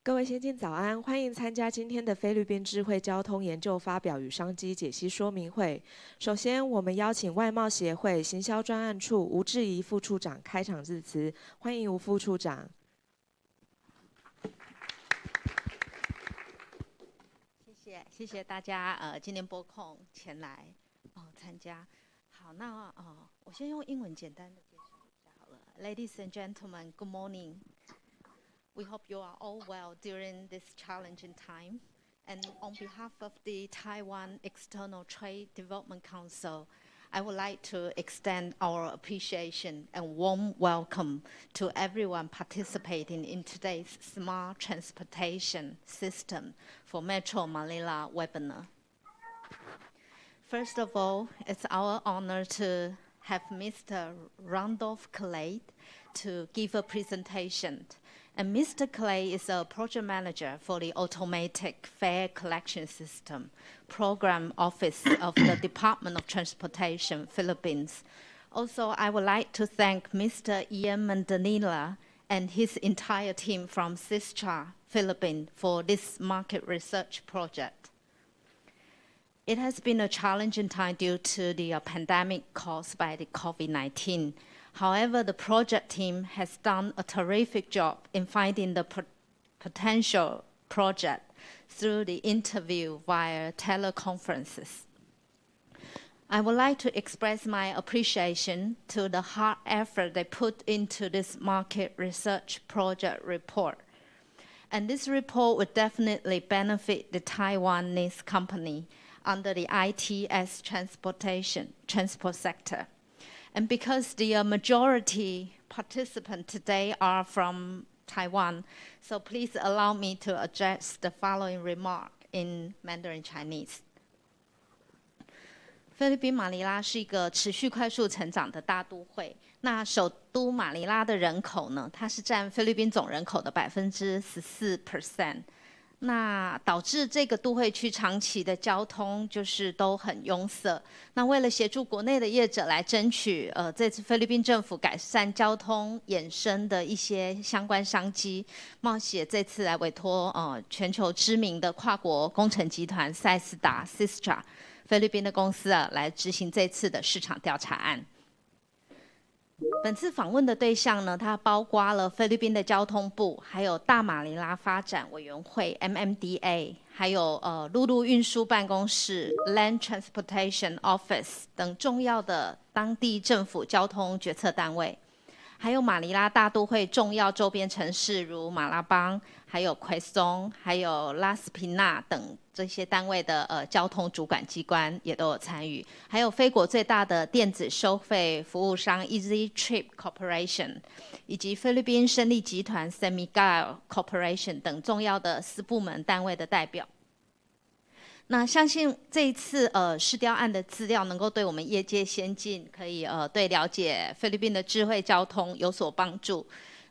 各位先进早安，欢迎参加今天的菲律宾智慧交通研究发表与商机解析说明会。首先，我们邀请外贸协会行销专案处吴志怡副处长开场致辞，欢迎吴副处长。谢谢大家今天拨空前来参加。好，那我先用英文简单的介绍一下好了。Ladies and gentlemen, good morning. We hope you are all well during this challenging time. And on behalf of the Taiwan External Trade Development Council, I would like to extend our appreciation and warm welcome to everyone participating in today's Smart Transportation System for Metro Manila webinar. First of all, it's our honor to have Mr. Randolph Clay to give a presentation. And Mr. Clay is a project manager for the Automatic Fare Collection System Program Office of the Department of Transportation, Philippines. Also, I would like to thank Mr. Ian Manila and his entire team from SYSTRA Philippines for this market research project. It has been a challenging time due to the pandemic caused by the COVID-19. However, the project team has done a terrific job in finding the potential project through the interview via teleconferences. I would like to express my appreciation to the hard effort they put into this market research project report. And this report would definitely benefit the Taiwanese company under the ITS transport sector. And because the majority participants today are from Taiwan, so please allow me to address the following remark in Mandarin Chinese. 菲律宾马尼拉是一个持续快速成长的大都会。那首都马尼拉的人口呢，它是占菲律宾总人口的14%。那导致这个都会区长期的交通就是都很拥塞。那为了协助国内的业者来争取这次菲律宾政府改善交通衍生的一些相关商机，冒险这次来委托全球知名的跨国工程集团赛斯达 SYSTRA 菲律宾的公司来执行这次的市场调查案。本次访问的对象呢，它包括了菲律宾的交通部，还有大马尼拉发展委员会 （MMDA）， 还有陆路运输办公室 （Land Transportation Office） 等重要的当地政府交通决策单位，还有马尼拉大都会重要周边城市如马拉邦、还有奎松、还有拉斯皮纳等这些单位的交通主管机关也都有参与，还有菲国最大的电子收费服务商 Easy Trip Corporation， 以及菲律宾胜利集团 San Miguel Corporation 等重要的私部门单位的代表。那相信这一次市调案的资料能够对我们业界先进，可以对了解菲律宾的智慧交通有所帮助。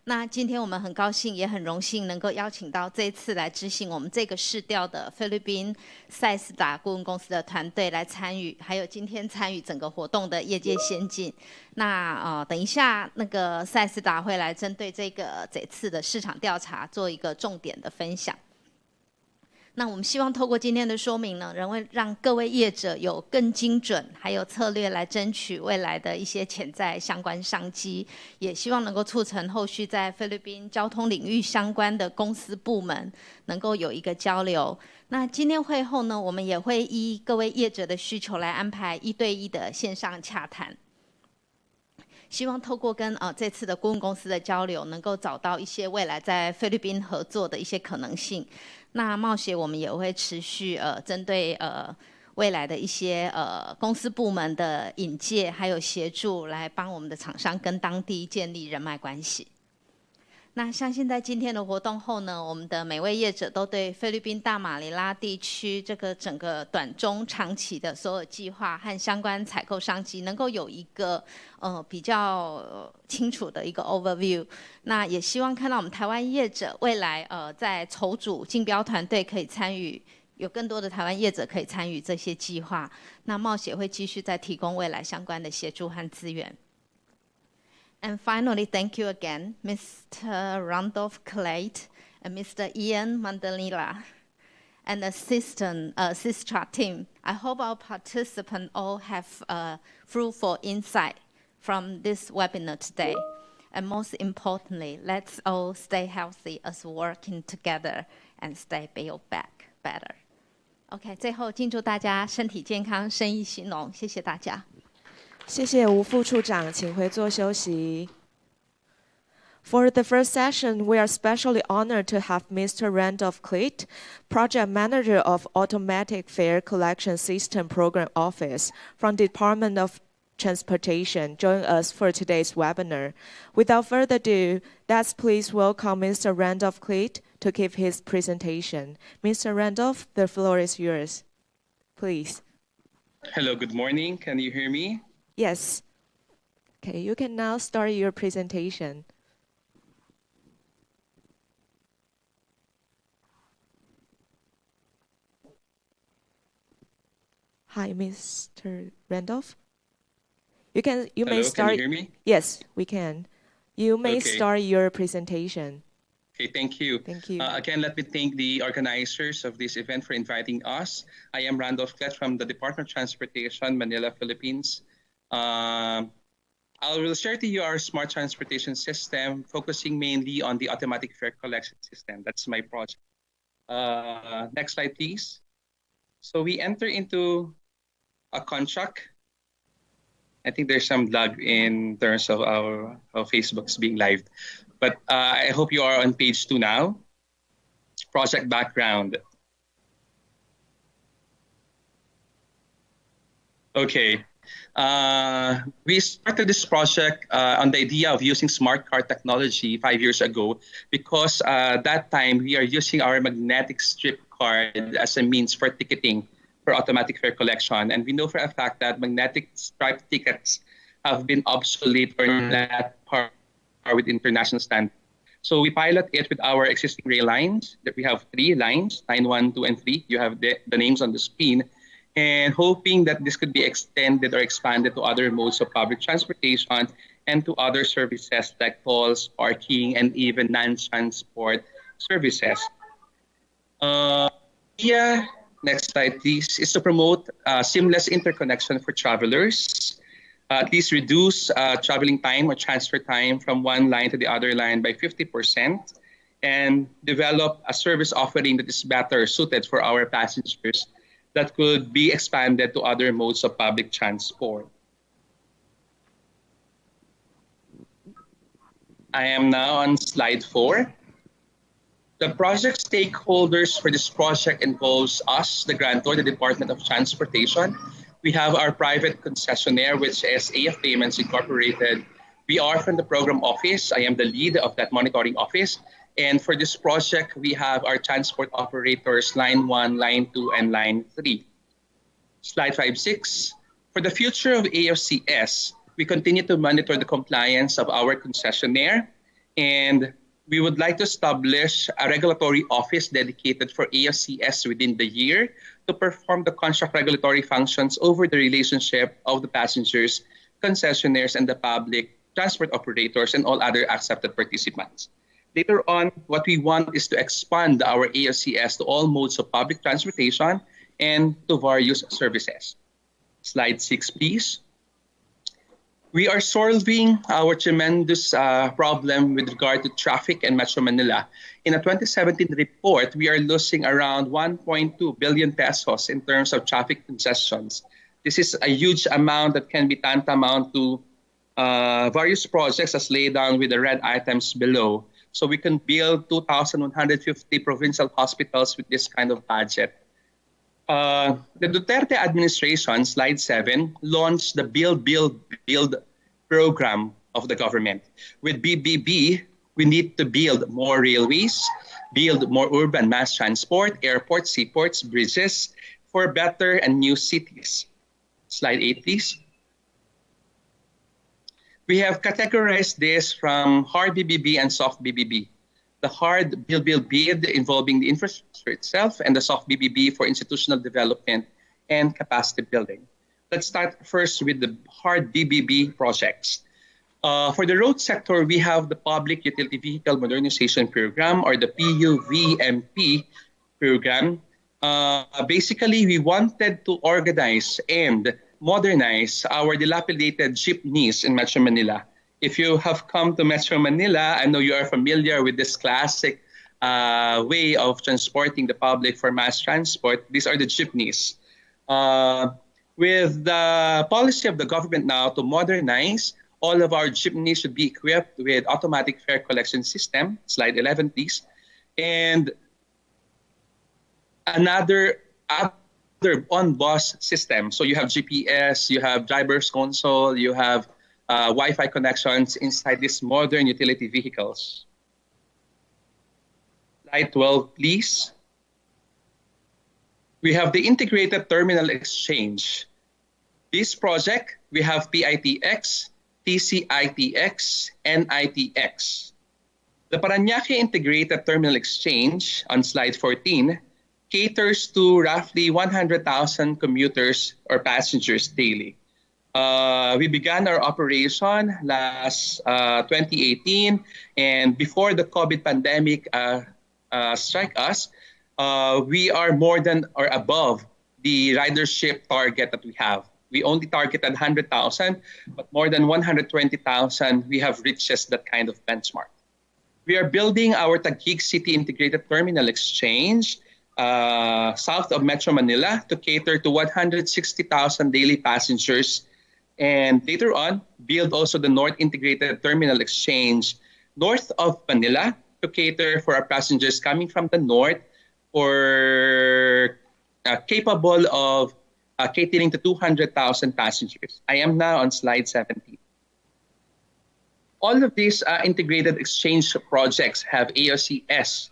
那今天我们很高兴，也很荣幸能够邀请到这一次来执行我们这个市调的菲律宾赛斯达顾问公司的团队来参与，还有今天参与整个活动的业界先进。那等一下那个赛斯达会来针对这次的市场调查做一个重点的分享。那我们希望透过今天的说明呢，能够让各位业者有更精准还有策略来争取未来的一些潜在相关商机，也希望能够促成后续在菲律宾交通领域相关的公司部门能够有一个交流。那今天会后呢，我们也会依各位业者的需求来安排1对1的线上洽谈。希望透过跟这次的顾问公司的交流，能够找到一些未来在菲律宾合作的一些可能性。那冒险我们也会持续针对未来的一些公司部门的引介，还有协助来帮我们的厂商跟当地建立人脉关系。那相信在今天的活动后呢，我们的每位业者都对菲律宾大马尼拉地区这个整个短中长期的所有计划和相关采购商机，能够有一个比较清楚的一个 overview。那也希望看到我们台湾业者未来在筹组竞标团队可以参与，有更多的台湾业者可以参与这些计划。那冒协会继续再提供未来相关的协助和资源。And finally, thank you again, Mr. Randolph Clay and Mr. Ian Manila, and the SYSTRA team. I hope our participants all have fruitful insight from this webinar today. And most importantly, let's all stay healthy as working together and stay build back better. OK， 最后敬祝大家身体健康，生意兴隆，谢谢大家。谢谢吴副处长，请回座休息。For the first session, we are especially honored to have Mr. Randolph Cleet, Project Manager of Automatic Fare Collection System Program Office from the Department of Transportation, join us for today's webinar. Without further ado, let's please welcome Mr. Randolph Cleet to give his presentation. Mr. Randolph, the floor is yours. Please. Hello, good morning. Can you hear me? Yes. Okay, you can now start your presentation. Hi, Mr. Randolph. You may start. Can you hear me? Yes, we can. You may Okay. start your presentation. Okay, thank you. Thank you. Again, let me thank the organizers of this event for inviting us. I am Randolph Clet from the Department of Transportation, Manila, Philippines. I will share to you our smart transportation system, focusing mainly on the automatic fare collection system. That's my project. Next slide, please. So we enter into a contract. I think there's some lag in terms of our Facebook's being live. But I hope you are on page 2 now. Project background. Okay. We started this project on the idea of using smart card technology 5 years ago because that time we are using our magnetic strip card as a means for ticketing for automatic fare collection. And we know for a fact that magnetic stripe tickets have been obsolete or not par with international standards. So we pilot it with our existing rail lines. That we have 3 lines, line 1, 2, and 3. You have the names on the screen. And hoping that this could be extended or expanded to other modes of public transportation and to other services like tolls, parking, and even non-transport services. Next slide, please, is to promote seamless interconnection for travelers, at least reduce traveling time or transfer time from one line to the other line by 50%, and develop a service offering that is better suited for our passengers that could be expanded to other modes of public transport. I am now on slide 4. The project stakeholders for this project involves us, the grantor, the Department of Transportation. We have our private concessionaire, which is AF Payments Incorporated. We are from the program office. I am the lead of that monitoring office. And for this project, we have our transport operators, line 1, line 2, and line 3. Slide 5, 6. For the future of AFCS, we continue to monitor the compliance of our concessionaire, and we would like to establish a regulatory office dedicated for AFCS within the year to perform the contract regulatory functions over the relationship of the passengers, concessionaires, and the public transport operators and all other accepted participants. Later on, what we want is to expand our AFCS to all modes of public transportation and to various services. Slide 6, please. We are solving our tremendous problem with regard to traffic in Metro Manila. In a 2017 report, we are losing around 1.2 billion pesos in terms of traffic congestions. This is a huge amount that can be tantamount to various projects as laid down with the red items below. So we can build 2,150 provincial hospitals with this kind of budget. The Duterte administration, slide 7, launched the Build program of the government. With BBB, we need to build more railways, build more urban mass transport, airports, seaports, bridges for better and new cities. Slide 8, please. We have categorized this from hard BBB and soft BBB. The hard build involving the infrastructure itself, and the soft BBB for institutional development and capacity building. Let's start first with the hard BBB projects. For the road sector, we have the Public Utility Vehicle Modernization Program, or the PUVMP program. Basically, we wanted to organize and modernize our dilapidated jeepneys in Metro Manila. If you have come to Metro Manila, I know you are familiar with this classic way of transporting the public for mass transport. These are the jeepneys. With the policy of the government now to modernize, all of our jeepneys should be equipped with automatic fare collection system. Slide 11, please. And another on-bus system. So you have GPS, you have driver's console, you have Wi-Fi connections inside these modern utility vehicles. Slide 12, please. We have the Integrated Terminal Exchange. This project, we have PITX, TCITX, and ITX. The Parañaque Integrated Terminal Exchange, on slide 14, caters to roughly 100,000 commuters or passengers daily. We began our operation last 2018, and before the COVID pandemic struck us, we are more than or above the ridership target that we have. We only targeted 100,000, but more than 120,000, we have reached that kind of benchmark. We are building our Taguig City Integrated Terminal Exchange south of Metro Manila to cater to 160,000 daily passengers. And later on, build also the North Integrated Terminal Exchange north of Manila to cater for our passengers coming from the north, or capable of catering to 200,000 passengers. I am now on slide 17. All of these integrated exchange projects have AOCS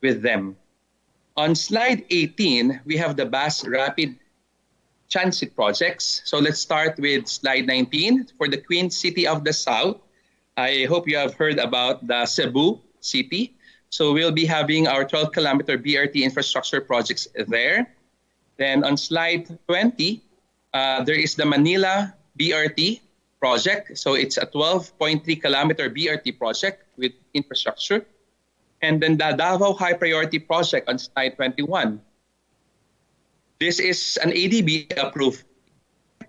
with them. On slide 18, we have the bus rapid transit projects. So let's start with slide 19. For the Queen City of the South, I hope you have heard about the Cebu City. So we'll be having our 12-kilometer BRT infrastructure projects there. Then on slide 20, there is the Manila BRT project. So it's a 12.3-kilometer BRT project with infrastructure. And then the Davao High Priority project on slide 21. This is an ADB approved,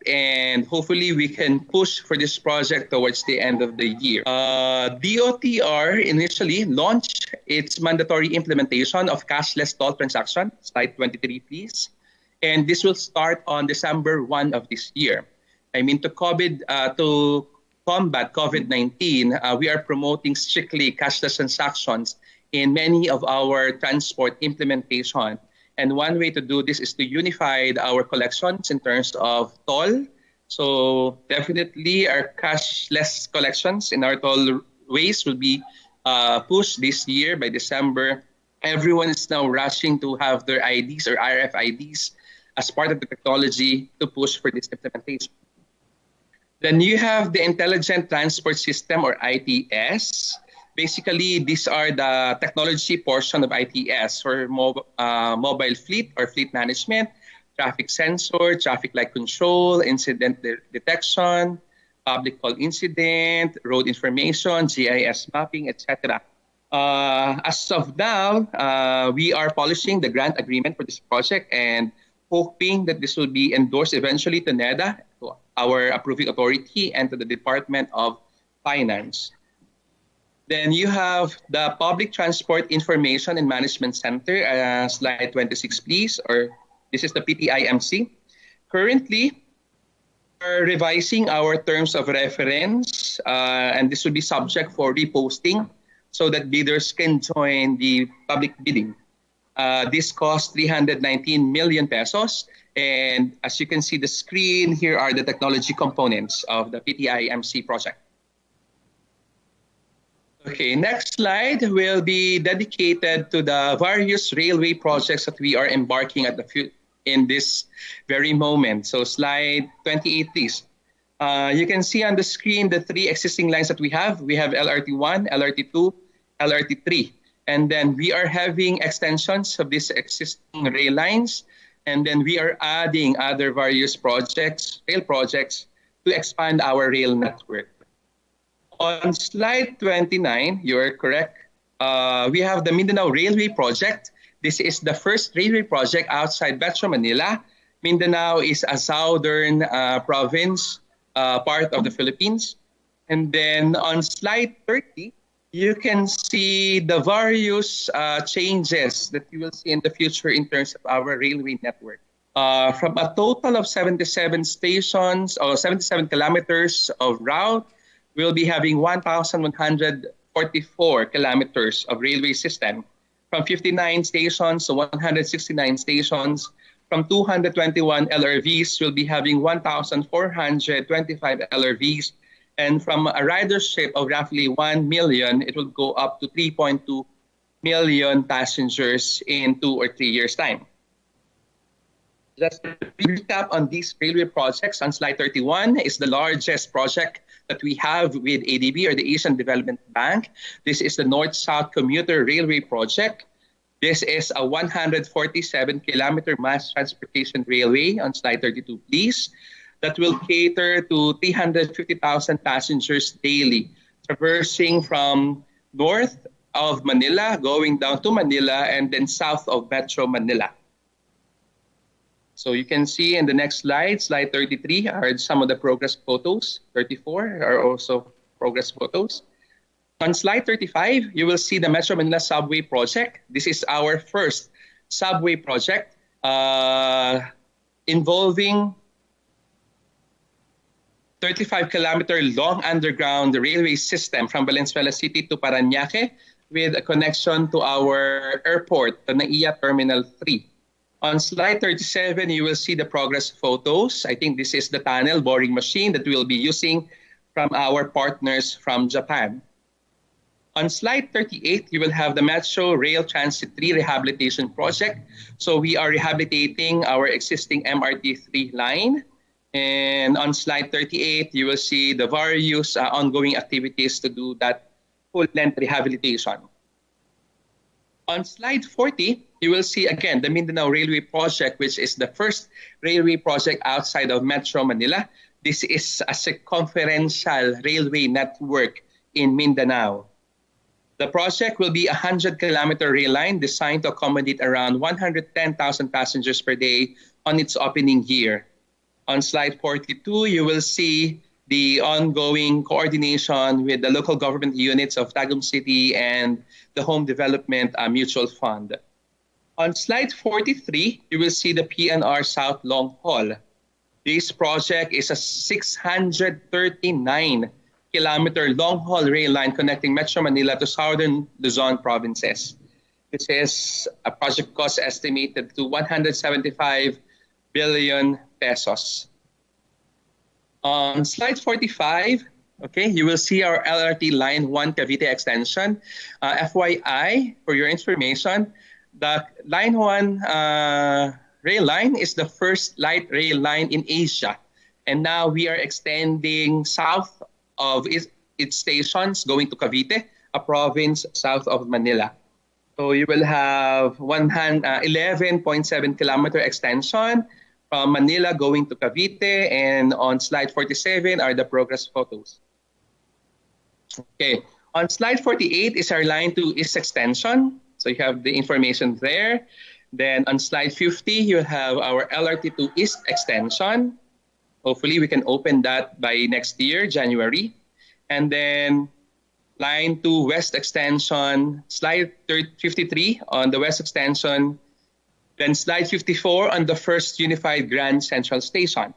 and hopefully we can push for this project towards the end of the year. DOTR initially launched its mandatory implementation of cashless toll transaction. Slide 23, please. And this will start on December 1 of this year. I mean, to combat COVID-19, we are promoting strictly cashless transactions in many of our transport implementation. And one way to do this is to unify our collections in terms of toll. So definitely our cashless collections in our toll ways will be pushed this year by December. Everyone is now rushing to have their IDs or RFIDs as part of the technology to push for this implementation. Then you have the Intelligent Transport System, or ITS. Basically, these are the technology portion of ITS for mobile fleet or fleet management, traffic sensor, traffic light control, incident detection, public call incident, road information, GIS mapping, etc. As of now, we are polishing the grant agreement for this project and hoping that this will be endorsed eventually to NEDA, to our approving authority, and to the Department of Finance. Then you have the Public Transport Information and Management Center, slide 26, please, or this is the PTIMC. Currently, we're revising our terms of reference, and this will be subject for reposting so that bidders can join the public bidding. This costs 319 million pesos. And as you can see the screen, here are the technology components of the PTIMC project. Okay, next slide will be dedicated to the various railway projects that we are embarking at in this very moment. So slide 28, please. You can see on the screen the three existing lines that we have. We have LRT1, LRT2, LRT3. And then we are having extensions of these existing rail lines. And then we are adding other various projects, rail projects, to expand our rail network. On slide 29, you're correct. We have the Mindanao Railway Project. This is the first railway project outside Metro Manila. Mindanao is a southern province, part of the Philippines. And then on slide 30, you can see the various changes that you will see in the future in terms of our railway network. From a total of 77 stations or 77 kilometers of route, we'll be having 1,144 kilometers of railway system. From 59 stations to 169 stations. From 221 LRVs, we'll be having 1,425 LRVs. And from a ridership of roughly 1 million, it will go up to 3.2 million passengers in 2 or 3 years' time. Just to recap on these railway projects, on slide 31 is the largest project that we have with ADB, or the Asian Development Bank. This is the North-South Commuter Railway Project. This is a 147-kilometer mass transportation railway, on slide 32, please, that will cater to 350,000 passengers daily, traversing from north of Manila, going down to Manila, and then south of Metro Manila. So you can see in the next slide, slide 33, are some of the progress photos. 34 are also progress photos. On slide 35, you will see the Metro Manila Subway Project. This is our first subway project involving 35-kilometer long underground railway system from Valenzuela City to Parañaque, with a connection to our airport, the NAIA Terminal 3. On slide 37, you will see the progress photos. I think this is the tunnel boring machine that we will be using from our partners from Japan. On slide 38, you will have the Metro Rail Transit 3 Rehabilitation Project. So we are rehabilitating our existing MRT 3 line. And on slide 38, you will see the various ongoing activities to do that full-length rehabilitation. On slide 40, you will see again the Mindanao Railway Project, which is the first railway project outside of Metro Manila. This is a circumferential railway network in Mindanao. The project will be a 100-kilometer rail line designed to accommodate around 110,000 passengers per day on its opening year. On slide 42, you will see the ongoing coordination with the local government units of Tagum City and the Home Development Mutual Fund. On slide 43, you will see the PNR South Long Haul. This project is a 639-kilometer long-haul rail line connecting Metro Manila to southern Luzon provinces. This is a project cost estimated to 175 billion pesos. On slide 45, okay, you will see our LRT Line 1 Cavite extension. FYI, for your information, the Line 1 rail line is the first light rail line in Asia. And now we are extending south of its stations going to Cavite, a province south of Manila. So you will have 11.7-kilometer extension from Manila going to Cavite, and on slide 47 are the progress photos. Okay, on slide 48 is our Line 2 East extension. So you have the information there. Then on slide 50, you have our LRT 2 East extension. Hopefully we can open that by next year, January. And then Line 2 West extension, slide 53 on the West extension. Then slide 54 on the first Unified Grand Central Station.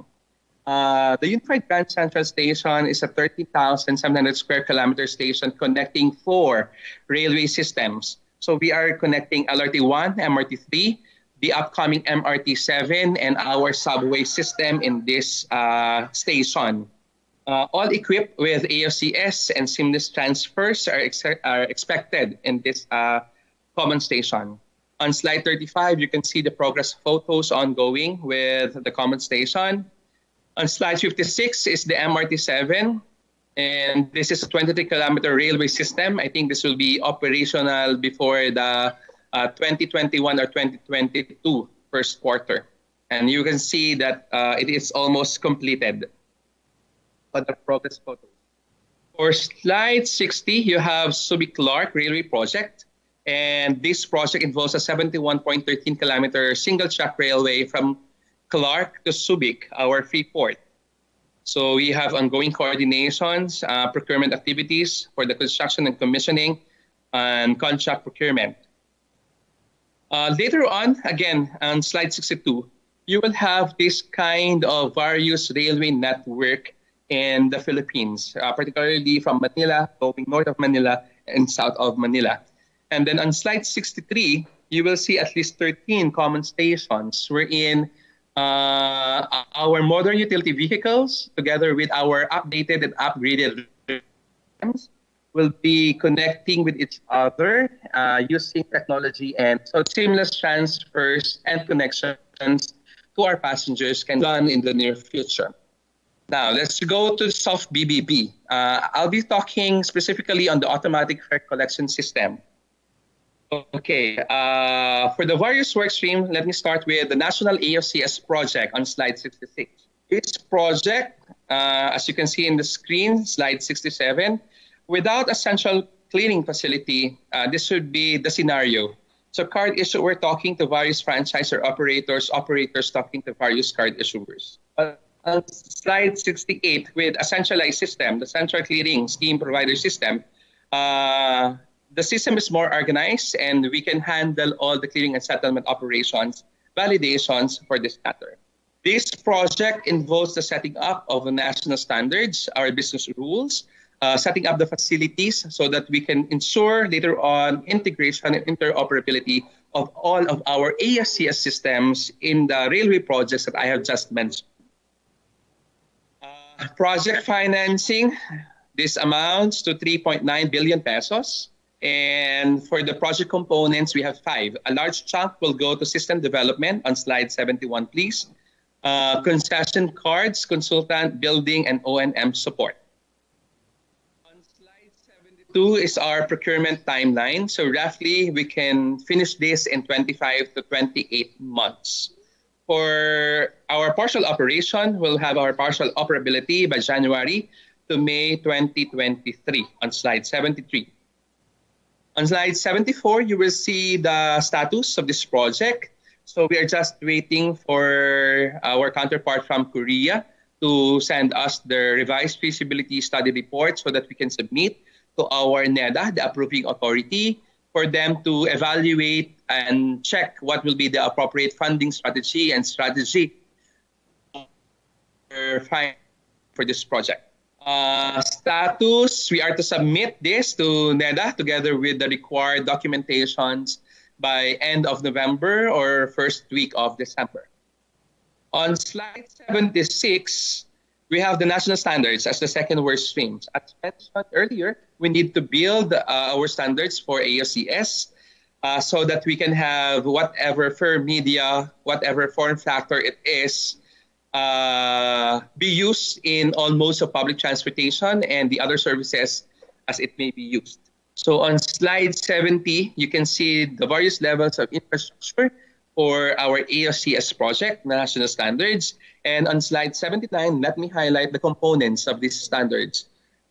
The Unified Grand Central Station is a 30,700 square kilometer station connecting 4 railway systems. So we are connecting LRT 1, MRT 3, the upcoming MRT 7, and our subway system in this station. All equipped with AOCS and seamless transfers are expected in this common station. On slide 35, you can see the progress photos ongoing with the common station. On slide 56 is the MRT 7, and this is a 23-kilometer railway system. I think this will be operational before the 2021 or 2022 first quarter. And you can see that it is almost completed on the progress photos. For slide 60, you have Subi Clark Railway Project. And this project involves a 71.13 kilometer single track railway from Clark to Subic, our free port. So we have ongoing coordinations, procurement activities for the construction and commissioning, and contract procurement. Later on, again, on slide 62, you will have this kind of various railway network in the Philippines, particularly from Manila, going north of Manila and south of Manila. And then on slide 63, you will see at least 13 common stations wherein our modern utility vehicles, together with our updated and upgraded systems, will be connecting with each other using technology, and so seamless transfers and connections to our passengers can be done in the near future. Now, let's go to soft BBB. I'll be talking specifically on the automatic fare collection system. Okay, for the various work stream, let me start with the National AOCS project on slide 66. This project, as you can see in the screen, slide 67, without a central cleaning facility, this would be the scenario. So card issuer talking to various franchisor operators, operators talking to various card issuers. On slide 68, with a centralized system, the central clearing scheme provider system, the system is more organized and we can handle all the clearing and settlement operations, validations for this matter. This project involves the setting up of national standards, our business rules, setting up the facilities so that we can ensure later on integration and interoperability of all of our ASCS systems in the railway projects that I have just mentioned. Project financing, this amounts to 3.9 billion pesos. And for the project components, we have 5. A large chunk will go to system development on slide 71, please. Concession cards, consultant, building, and O&M support. On slide 72 is our procurement timeline. So roughly, we can finish this in 25 to 28 months. For our partial operation, we'll have our partial operability by January to May 2023 on slide 73. On slide 74, you will see the status of this project. So we are just waiting for our counterpart from Korea to send us the revised feasibility study report so that we can submit to our NEDA, the approving authority, for them to evaluate and check what will be the appropriate funding strategy and strategy for this project. Status, we are to submit this to NEDA together with the required documentations by end of November or first week of December. On slide 76, we have the national standards as the second work stream. As mentioned earlier, we need to build our standards for AOCS so that we can have whatever firm media, whatever form factor it is, be used in all modes of public transportation and the other services as it may be used. So on slide 70, you can see the various levels of infrastructure for our AOCS project, national standards. And on slide 79, let me highlight the components of these standards.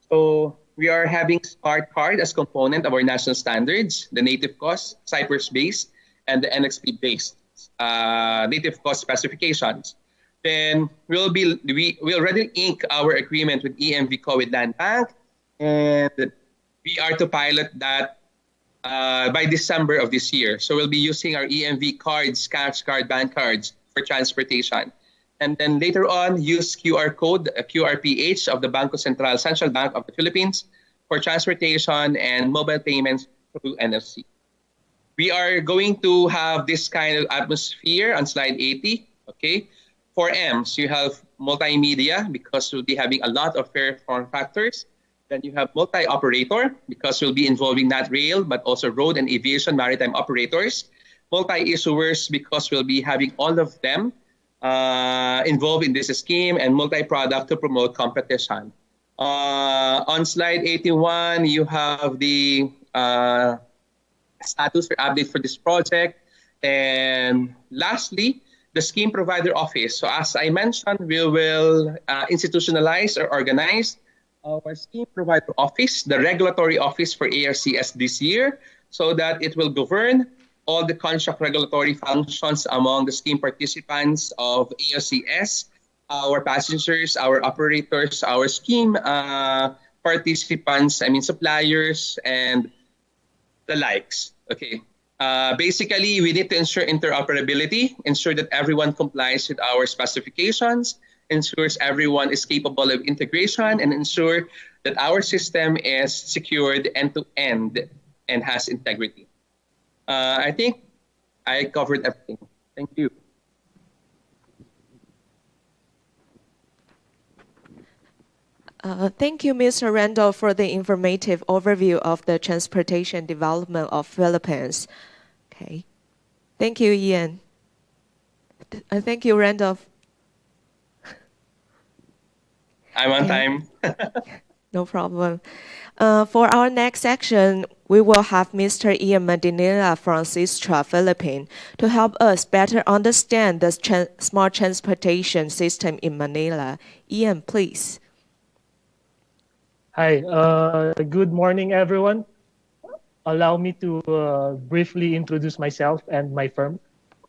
So we are having Smart Card as component of our national standards, the native cost, Cyprus-based, and the NXP-based native cost specifications. Then we already ink our agreement with EMVCO with Land Bank, and we are to pilot that by December of this year. So we'll be using our EMV cards, cash card, bank cards for transportation. And then later on, use QR code, QRPH of the Bangko Sentral, Central Bank of the Philippines for transportation and mobile payments through NFC. We are going to have this kind of atmosphere on slide 80, okay? For M's, you have multimedia because we'll be having a lot of fare form factors. Then you have multi-operator because we'll be involving not rail, but also road and aviation maritime operators. Multi-issuers because we'll be having all of them involved in this scheme, and multi-product to promote competition. On slide 81, you have the status for update for this project. And lastly, the scheme provider office. So as I mentioned, we will institutionalize or organize our scheme provider office, the regulatory office for ARCS this year, so that it will govern all the contract regulatory functions among the scheme participants of ARCS, our passengers, our operators, our scheme participants, suppliers, and the likes. Okay. Basically, we need to ensure interoperability, ensure that everyone complies with our specifications, ensures everyone is capable of integration, and ensure that our system is secured end-to-end and has integrity. I think I covered everything. Thank you. Thank you, Mr. Randall, for the informative overview of the transportation development of Philippines. Okay. Thank you, Ian. Thank you, Randall. I'm on time. No problem. For our next section, we will have Mr. Ian Manila from SYSTRA Philippines to help us better understand the smart transportation system in Manila. Ian, please. Hi, good morning, everyone. Allow me to briefly introduce myself and my firm.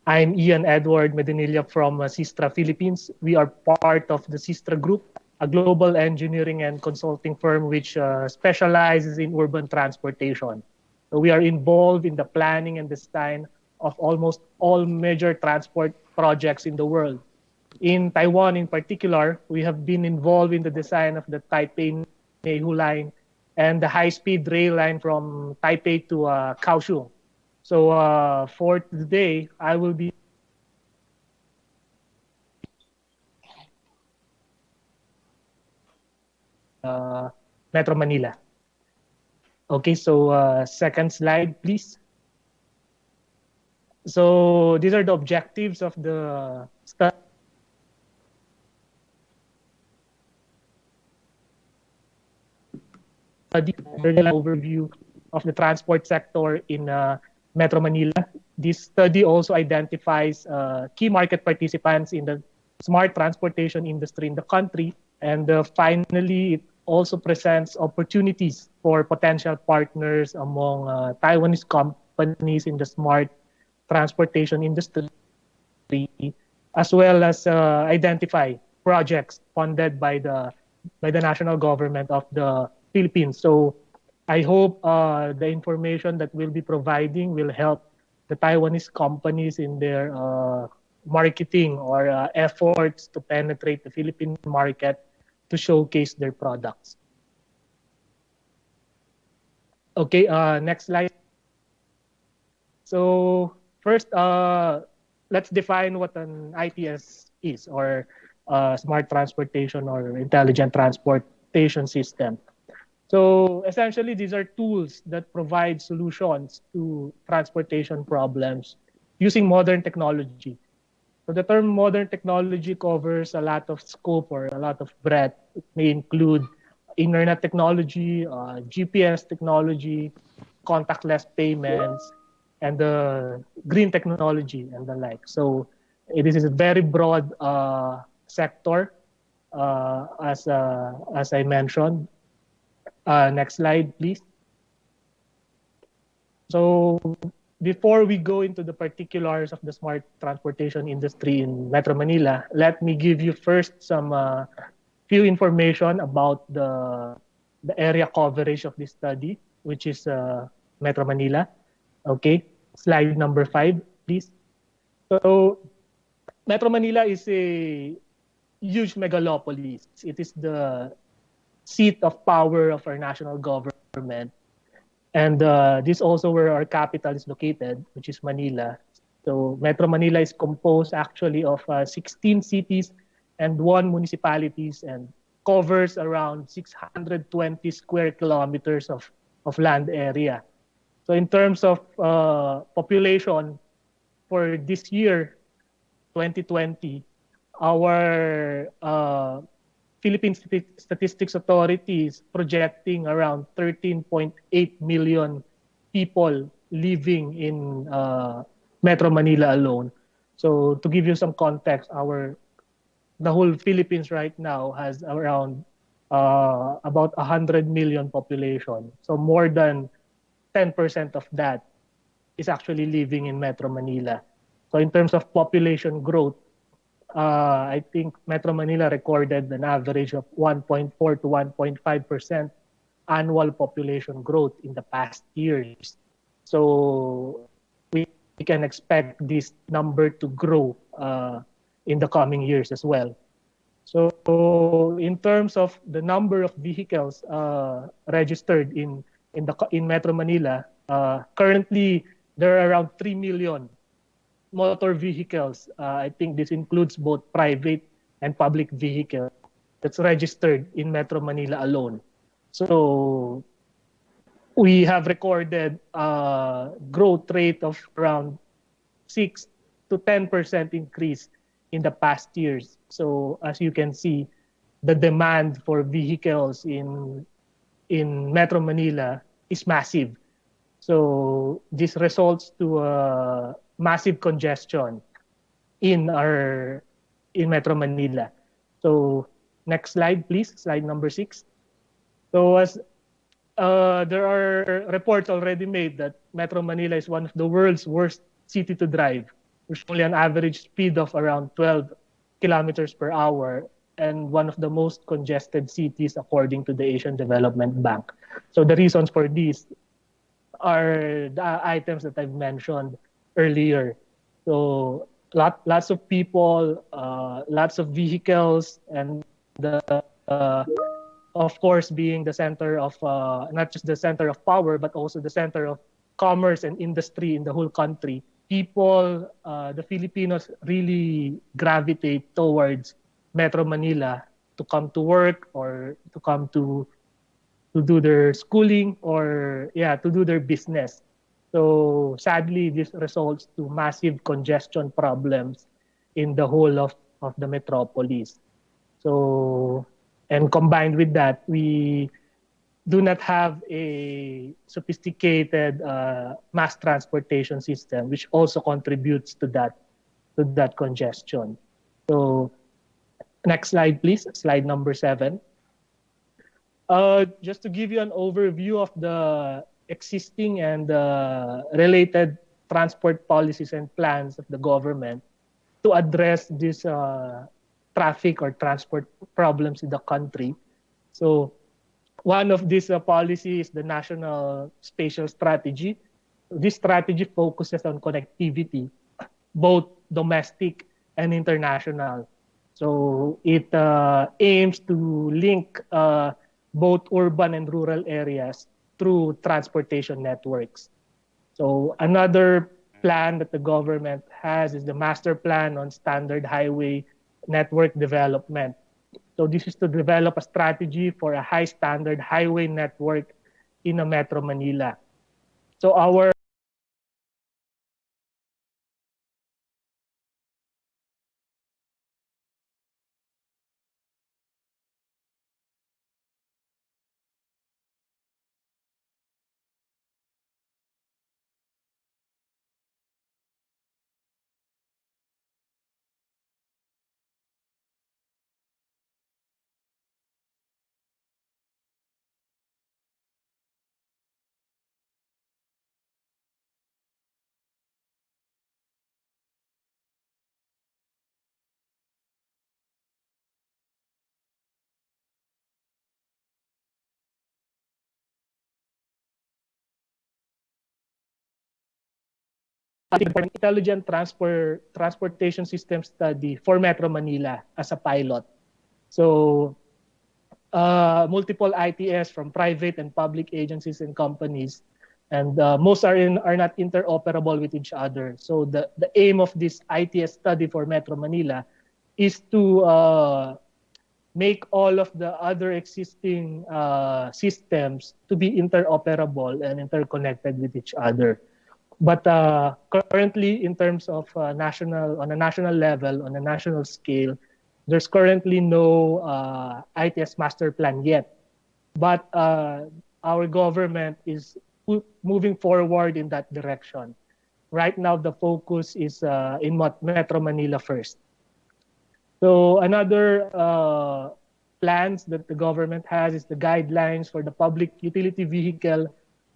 I'm Ian Edward Medinilla from SYSTRA Philippines. We are part of the SYSTRA Group, a global engineering and consulting firm which specializes in urban transportation. So we are involved in the planning and design of almost all major transport projects in the world. In Taiwan in particular, we have been involved in the design of the Taipei-Neihu line and the high-speed rail line from Taipei to Kaohsiung. So for today, I will be Metro Manila. Okay, so second slide, please. So these are the objectives of the study. Overview of the transport sector in Metro Manila. This study also identifies key market participants in the smart transportation industry in the country. And finally, it also presents opportunities for potential partners among Taiwanese companies in the smart transportation industry, as well as identify projects funded by the national government of the Philippines. So I hope the information that we'll be providing will help the Taiwanese companies in their marketing or efforts to penetrate the Philippine market to showcase their products. Okay, next slide. So first, let's define what an ITS is, or smart transportation or intelligent transportation system. So essentially, these are tools that provide solutions to transportation problems using modern technology. So the term modern technology covers a lot of scope or a lot of breadth. It may include internet technology, GPS technology, contactless payments, and the green technology and the like. So it is a very broad sector, as I mentioned. Next slide, please. So before we go into the particulars of the smart transportation industry in Metro Manila, let me give you first some few information about the area coverage of this study, which is Metro Manila. Okay, slide number 5, please. So Metro Manila is a huge megalopolis. It is the seat of power of our national government. And this is also where our capital is located, which is Manila. So Metro Manila is composed actually of 16 cities and 1 municipalities, and covers around 620 square kilometers of land area. So in terms of population, for this year, 2020, our Philippine Statistics Authority is projecting around 13.8 million people living in Metro Manila alone. So to give you some context, the whole Philippines right now has around about 100 million population. So more than 10% of that is actually living in Metro Manila. So in terms of population growth, I think Metro Manila recorded an average of 1.4 to 1.5% annual population growth in the past years. So we can expect this number to grow in the coming years as well. So in terms of the number of vehicles registered in Metro Manila, currently there are around 3 million motor vehicles. I think this includes both private and public vehicles that's registered in Metro Manila alone. So we have recorded a growth rate of around 6 to 10% increase in the past years. So as you can see, the demand for vehicles in Metro Manila is massive. So this results to a massive congestion in Metro Manila. So next slide, please, slide number 6. So as there are reports already made that Metro Manila is one of the world's worst city to drive. There's only an average speed of around 12 kilometers per hour and one of the most congested cities according to the Asian Development Bank. So the reasons for this are the items that I've mentioned earlier. So lots of people, lots of vehicles, and of course being the center of not just the center of power but also the center of commerce and industry in the whole country. People, the Filipinos really gravitate towards Metro Manila to come to work or to come to do their schooling or to do their business. So sadly, this results to massive congestion problems in the whole of the metropolis. So, and combined with that, we do not have a sophisticated mass transportation system, which also contributes to that congestion. So next slide, please, slide number 7. Just to give you an overview of the existing and related transport policies and plans of the government to address these traffic or transport problems in the country. So one of these policies is the National Spatial Strategy. This strategy focuses on connectivity, both domestic and international. So it aims to link both urban and rural areas through transportation networks. So another plan that the government has is the Master Plan on Standard Highway Network Development. So this is to develop a strategy for a high standard highway network in a Metro Manila. So our intelligent transportation system study for Metro Manila as a pilot. So multiple ITS from private and public agencies and companies, and most are not interoperable with each other. So the aim of this ITS study for Metro Manila is to make all of the other existing systems to be interoperable and interconnected with each other. But currently, in terms of on a national level, on a national scale, there's currently no ITS master plan yet. But our government is moving forward in that direction. Right now, the focus is in Metro Manila first. So another plans that the government has is the guidelines for the Public Utility Vehicle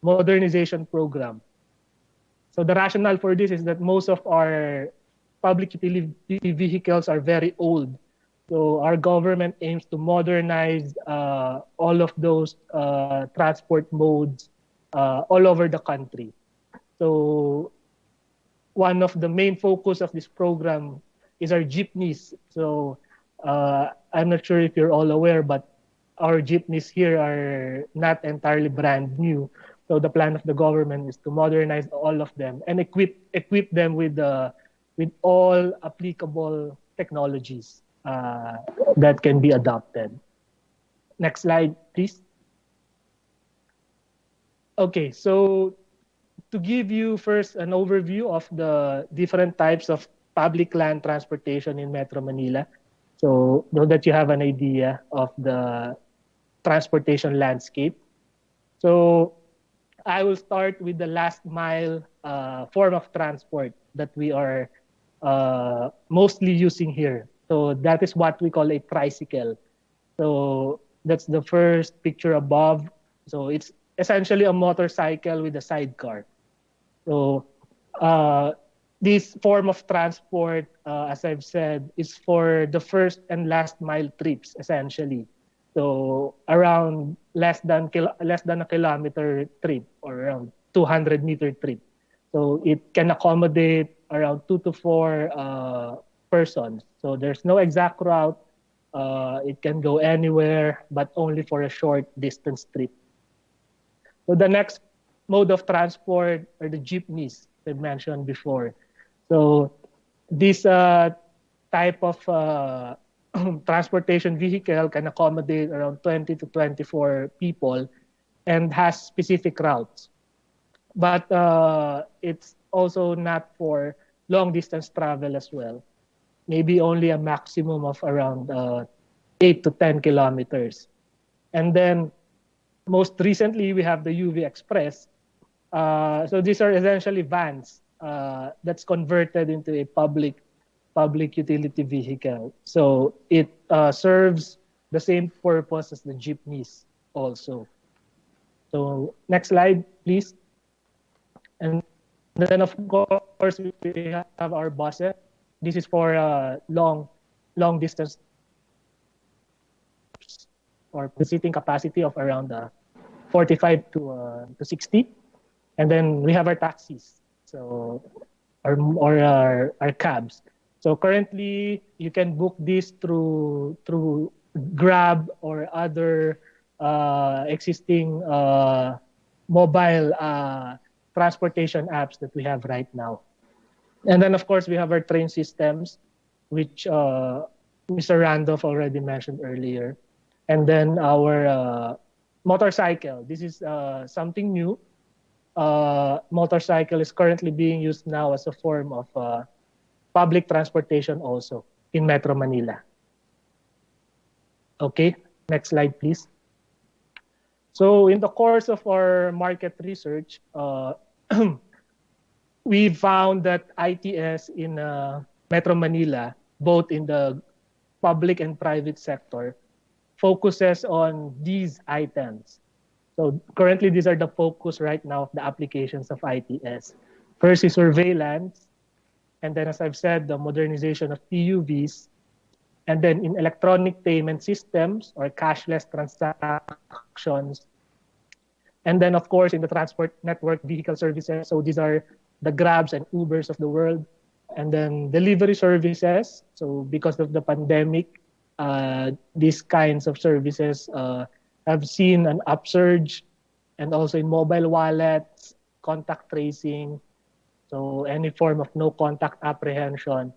Modernization Program. So the rationale for this is that most of our public utility vehicles are very old. So our government aims to modernize all of those transport modes all over the country. So one of the main focus of this program is our jeepneys. So I'm not sure if you're all aware, but our jeepneys here are not entirely brand new. So the plan of the government is to modernize all of them and equip them with all applicable technologies that can be adopted. Next slide, please. Okay, so to give you first an overview of the different types of public land transportation in Metro Manila, so that you have an idea of the transportation landscape. So I will start with the last mile form of transport that we are mostly using here. So that is what we call a tricycle. So that's the first picture above. So it's essentially a motorcycle with a sidecar. So this form of transport, as I've said, is for the first and last mile trips, essentially. So around less than a kilometer trip or around 200-meter trip. So it can accommodate around 2 to 4 persons. So there's no exact route. It can go anywhere, but only for a short distance trip. So the next mode of transport are the jeepneys I mentioned before. So this type of transportation vehicle can accommodate around 20 to 24 people and has specific routes. But it's also not for long distance travel as well. Maybe only a maximum of around 8 to 10 kilometers. And then most recently, we have the UV Express. So these are essentially vans that's converted into a public utility vehicle. So it serves the same purpose as the jeepneys also. So next slide, please. And then of course we have our buses. This is for long distance or seating capacity of around 45 to 60. And then we have our taxis, so our cabs. So currently, you can book this through Grab or other existing mobile transportation apps that we have right now. And then, of course, we have our train systems, which Mr. Randolph already mentioned earlier. And then our motorcycle. This is something new. Motorcycle is currently being used now as a form of public transportation also in Metro Manila. Okay, next slide, please. So in the course of our market research, we found that ITS in Metro Manila, both in the public and private sector, focuses on these items. So currently, these are the focus right now of the applications of ITS. First is surveillance, and then as I've said, the modernization of PUVs, and then in electronic payment systems or cashless transactions, and then of course in the transport network vehicle services. So these are the Grabs and Ubers of the world, and then delivery services. So because of the pandemic, these kinds of services have seen an upsurge, and also in mobile wallets, contact tracing, so any form of no contact apprehension,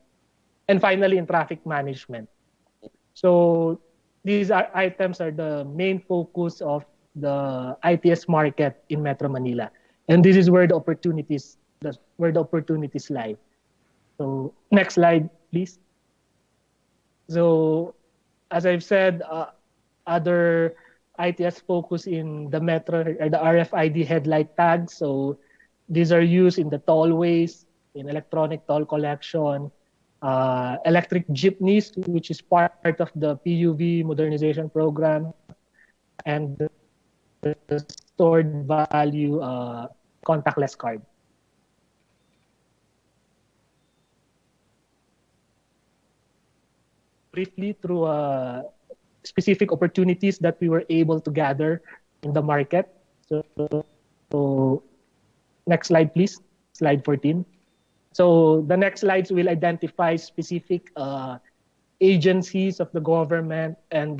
and finally in traffic management. So these items are the main focus of the ITS market in Metro Manila, and this is where the opportunities lie. So next slide, please. So as I've said, other ITS focus in the metro are the RFID headlight tags. So these are used in the tollways, in electronic toll collection, electric jeepneys, which is part of the PUV modernization program, and the stored value contactless card. Briefly through specific opportunities that we were able to gather in the market. So next slide, please. Slide 14. So the next slides will identify specific agencies of the government and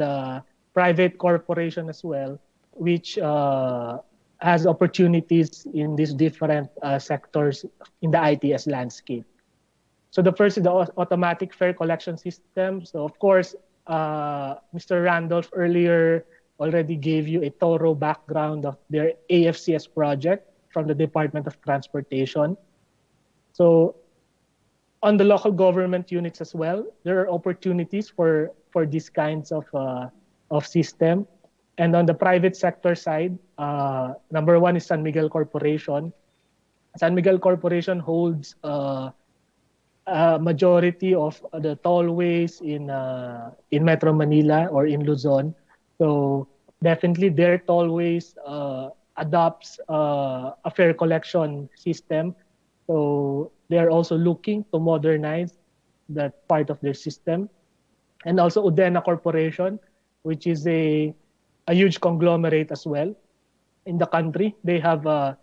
private corporation as well, which has opportunities in these different sectors in the ITS landscape. So the first is the automatic fare collection system. So of course, Mr. Randolph earlier already gave you a thorough background of their AFCS project from the Department of Transportation. So on the local government units as well, there are opportunities for these kinds of system. And on the private sector side, number one is San Miguel Corporation. San Miguel Corporation holds majority of the tollways in Metro Manila or in Luzon. So definitely their tollways adopts a fare collection system. So they're also looking to modernize that part of their system. And also Udena Corporation, which is a huge conglomerate as well in the country. They have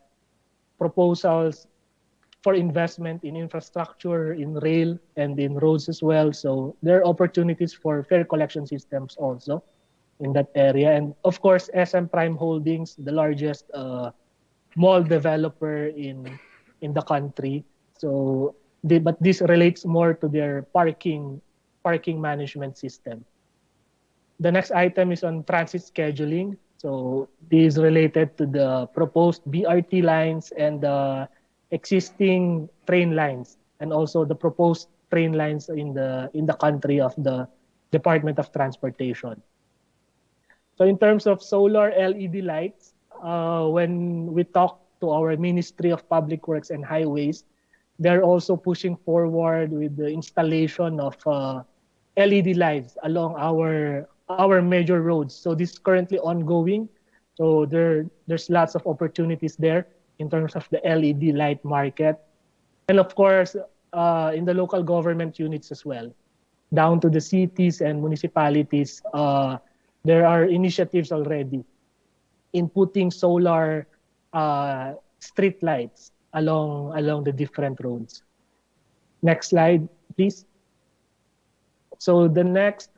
proposals for investment in infrastructure, in rail, and in roads as well. So there are opportunities for fare collection systems also in that area. And of course, SM Prime Holdings, the largest mall developer in the country. So, but this relates more to their parking management system. The next item is on transit scheduling. So this is related to the proposed BRT lines and the existing train lines, and also the proposed train lines in the country of the Department of Transportation. So in terms of solar LED lights, when we talk to our Ministry of Public Works and Highways, they're also pushing forward with the installation of LED lights along our major roads. So this is currently ongoing. So there's lots of opportunities there in terms of the LED light market. And of course, in the local government units as well, down to the cities and municipalities, there are initiatives already in putting solar street lights along the different roads. Next slide, please. So the next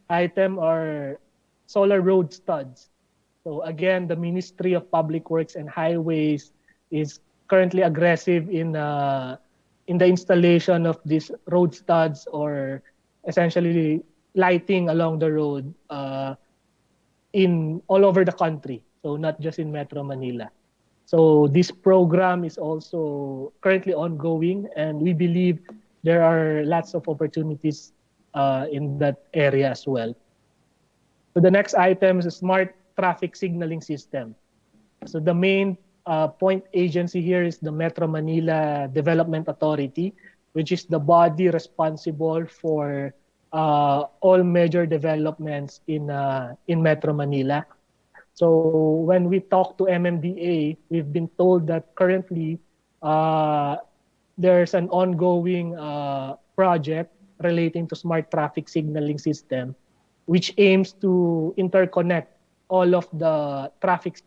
item are solar road studs. So again, the Ministry of Public Works and Highways is currently aggressive in the installation of these road studs, or essentially lighting along the road in all over the country. So not just in Metro Manila. So this program is also currently ongoing, and we believe there are lots of opportunities in that area as well. So the next item is a smart traffic signaling system. So the main point agency here is the Metro Manila Development Authority, which is the body responsible for all major developments in Metro Manila. So when we talk to MMDA, we've been told that currently there's an ongoing project relating to smart traffic signaling system, which aims to interconnect all of the traffic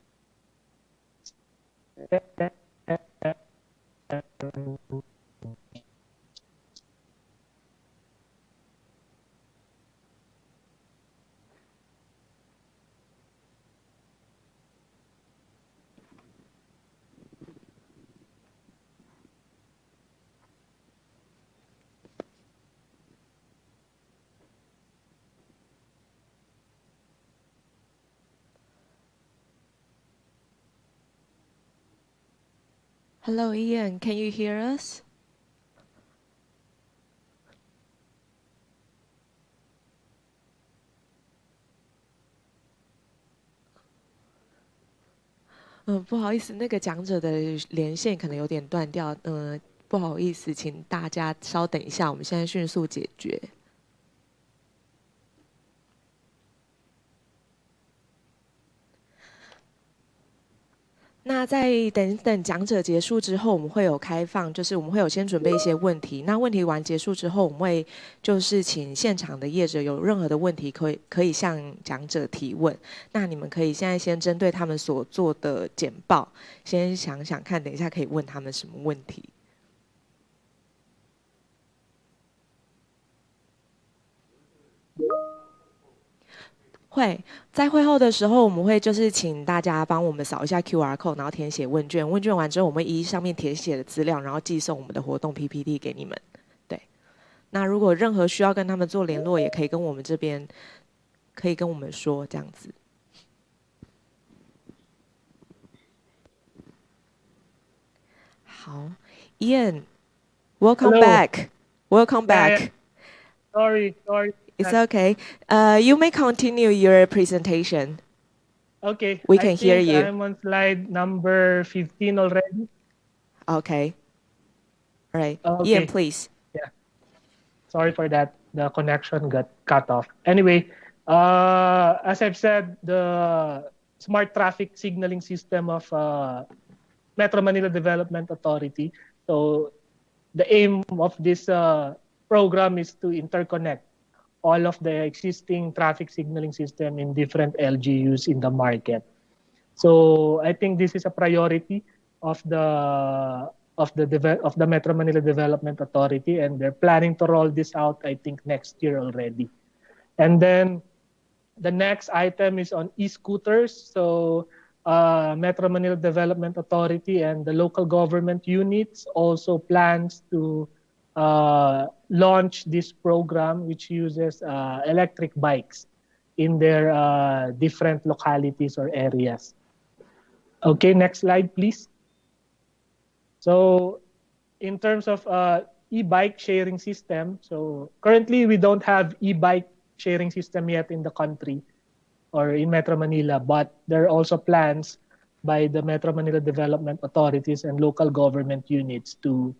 Hello, Ian. Can you hear us?不好意思，那个讲者的连线可能有点断掉。不好意思，请大家稍等一下，我们现在迅速解决。那在等讲者结束之后，我们会有开放，就是我们会有先准备一些问题。那问题完结束之后，我们会就是请现场的业者有任何的问题可以向讲者提问。那你们可以现在先针对他们所做的简报，先想想看，等一下可以问他们什么问题。会在会后的时候，我们会就是请大家帮我们扫一下 QR code， 然后填写问卷。问卷完之后，我们会依上面填写的资料，然后寄送我们的活动 PPT 给你们。对，那如果任何需要跟他们做联络，也可以跟我们这边可以跟我们说这样子。好 ，Ian，welcome Hello. back，welcome back. Sorry. It's okay. You may continue your presentation. Okay. We can hear you. I'm on slide number 15 already. Okay. All right. Okay. Ian, please. Yeah. Sorry for that. The connection got cut off. Anyway, as I've said, the smart traffic signaling system of Metro Manila Development Authority. So the aim of this program is to interconnect all of the existing traffic signaling system in different LGUs in the market. So I think this is a priority of the Metro Manila Development Authority, and they're planning to roll this out, I think, next year already. And then the next item is on e-scooters. So Metro Manila Development Authority and the local government units also plans to launch this program, which uses electric bikes in their different localities or areas. Okay, next slide, please. So in terms of e-bike sharing system, so currently we don't have e-bike sharing system yet in the country or in Metro Manila, but there are also plans by the Metro Manila Development Authorities and local government units to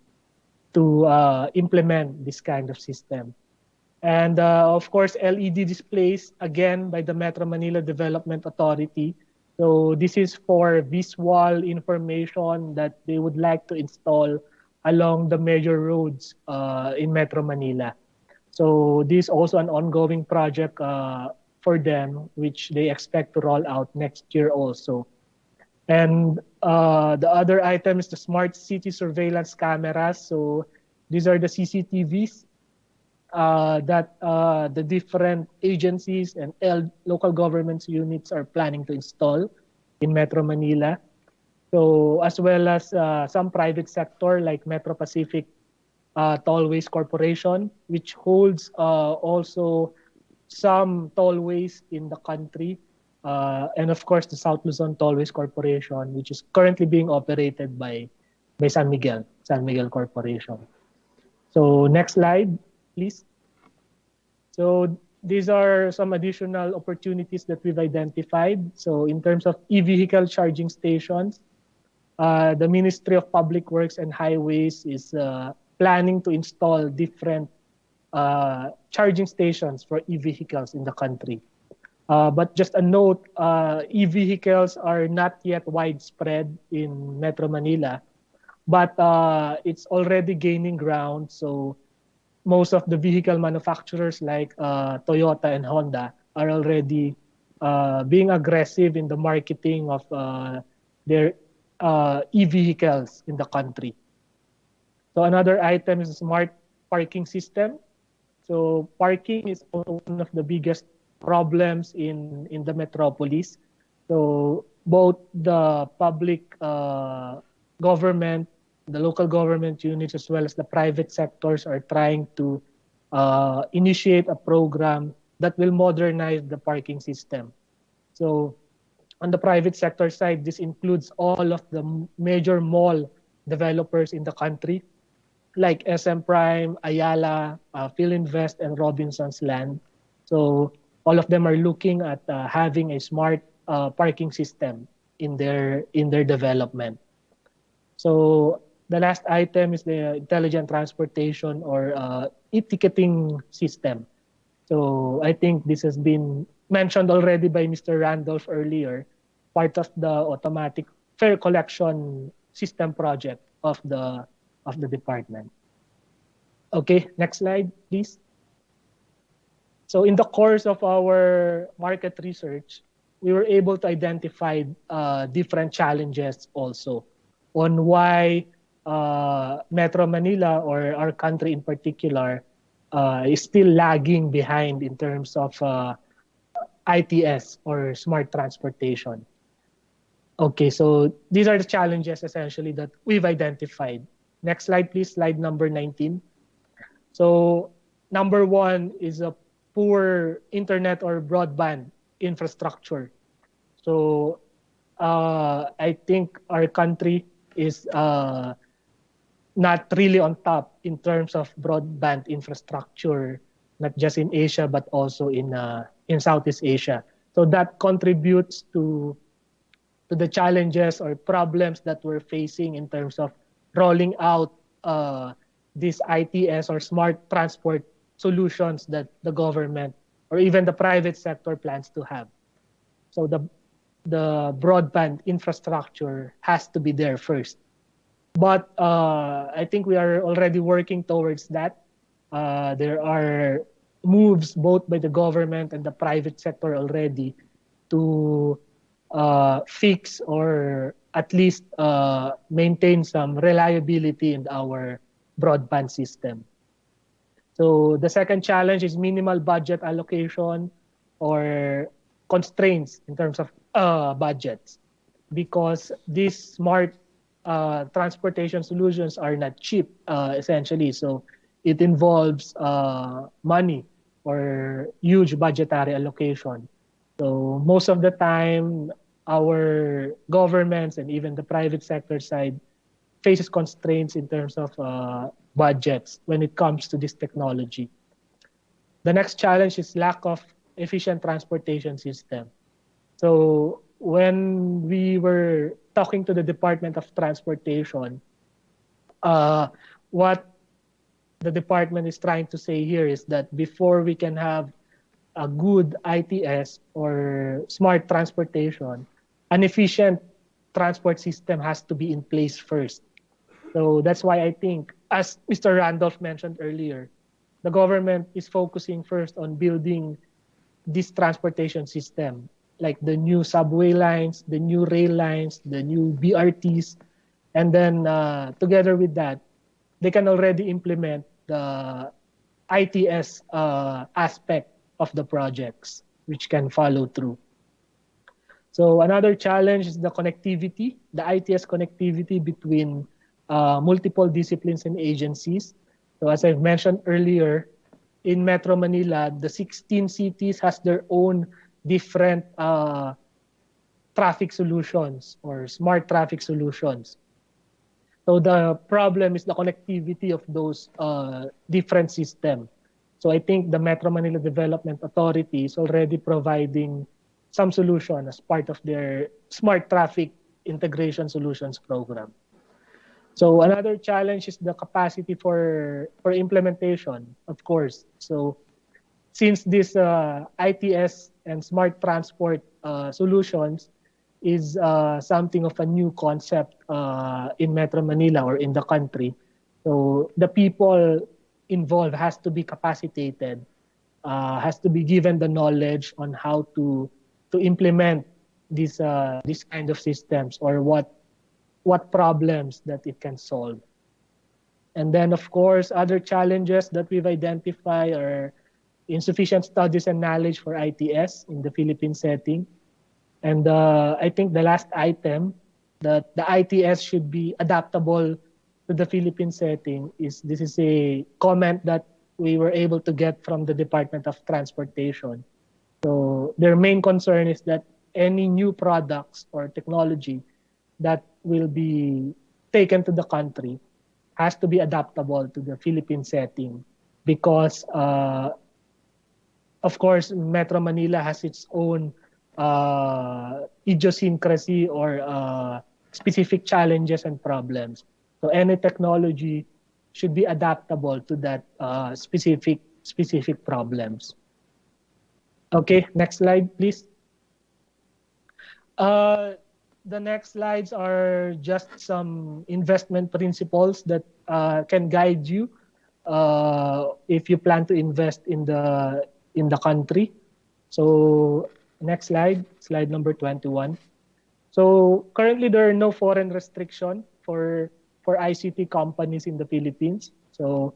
implement this kind of system. And of course, LED displays, again, by the Metro Manila Development Authority. So this is for visual information that they would like to install along the major roads in Metro Manila. So this is also an ongoing project for them, which they expect to roll out next year also. And the other item is the smart city surveillance cameras. So these are the CCTVs that the different agencies and local government units are planning to install in Metro Manila. So as well as some private sector like Metro Pacific Tollways Corporation, which holds also some tollways in the country. And of course, the South Luzon Tollways Corporation, which is currently being operated by San Miguel Corporation. So next slide, please. So these are some additional opportunities that we've identified. So in terms of e-vehicle charging stations, the Ministry of Public Works and Highways is planning to install different charging stations for e-vehicles in the country. But just a note, e-vehicles are not yet widespread in Metro Manila, but it's already gaining ground. So most of the vehicle manufacturers like Toyota and Honda are already being aggressive in the marketing of their e-vehicles in the country. So another item is a smart parking system. So parking is one of the biggest problems in the metropolis. So both the public government, the local government units, as well as the private sectors are trying to initiate a program that will modernize the parking system. So on the private sector side, this includes all of the major mall developers in the country, like SM Prime, Ayala, Philinvest, and Robinson's Land. So all of them are looking at having a smart parking system in their development. So the last item is the intelligent transportation or e-ticketing system. So I think this has been mentioned already by Mr. Randolph earlier, part of the automatic fare collection system project of the department. Okay, next slide, please. So in the course of our market research, we were able to identify different challenges also on why Metro Manila, or our country in particular, is still lagging behind in terms of ITS or smart transportation. Okay, so these are the challenges essentially that we've identified. Next slide, please, slide number 19. So number one is a poor internet or broadband infrastructure. So I think our country is not really on top in terms of broadband infrastructure, not just in Asia, but also in Southeast Asia. So that contributes to the challenges or problems that we're facing in terms of rolling out these ITS or smart transport solutions that the government or even the private sector plans to have. So the broadband infrastructure has to be there first. But I think we are already working towards that. There are moves both by the government and the private sector already to fix or at least maintain some reliability in our broadband system. So the second challenge is minimal budget allocation or constraints in terms of budgets, because these smart transportation solutions are not cheap, essentially. So it involves money or huge budgetary allocation. So most of the time, our governments and even the private sector side faces constraints in terms of budgets when it comes to this technology. The next challenge is lack of efficient transportation system. So when we were talking to the Department of Transportation, what the department is trying to say here is that before we can have a good ITS or smart transportation, an efficient transport system has to be in place first. So that's why I think, as Mr. Randolph mentioned earlier, the government is focusing first on building this transportation system, like the new subway lines, the new rail lines, the new BRTs, and then together with that, they can already implement the ITS aspect of the projects, which can follow through. So another challenge is the connectivity, the ITS connectivity between multiple disciplines and agencies. So as I've mentioned earlier, in Metro Manila, the 16 cities has their own different traffic solutions or smart traffic solutions. So the problem is the connectivity of those different systems. So I think the Metro Manila Development Authority is already providing some solution as part of their Smart Traffic Integration Solutions program. So another challenge is the capacity for implementation, of course. So since this ITS and smart transport solutions is something of a new concept in Metro Manila or in the country, so the people involved has to be capacitated, has to be given the knowledge on how to implement this kind of systems or what problems that it can solve. And then, of course, other challenges that we've identified are insufficient studies and knowledge for ITS in the Philippine setting. And I think the last item, that the ITS should be adaptable to the Philippine setting, this is a comment that we were able to get from the Department of Transportation. So their main concern is that any new products or technology that will be taken to the country has to be adaptable to the Philippine setting, because of course Metro Manila has its own idiosyncrasy or specific challenges and problems. So any technology should be adaptable to that specific problems. Okay, next slide, please. The next slides are just some investment principles that can guide you if you plan to invest in the country. So next slide, slide number 21. So currently there are no foreign restriction for ICT companies in the Philippines. So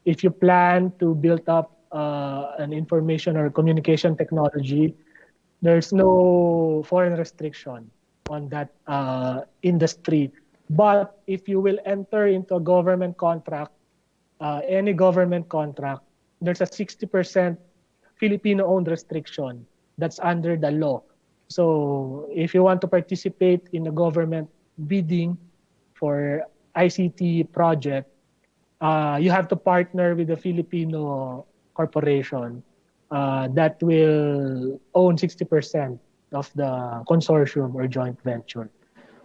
if you plan to build up an information or communication technology, there's no foreign restriction on that industry. But if you will enter into a government contract, any government contract, there's a 60% Filipino-owned restriction that's under the law. So if you want to participate in a government bidding for ICT project, you have to partner with a Filipino corporation that will own 60% of the consortium or joint venture.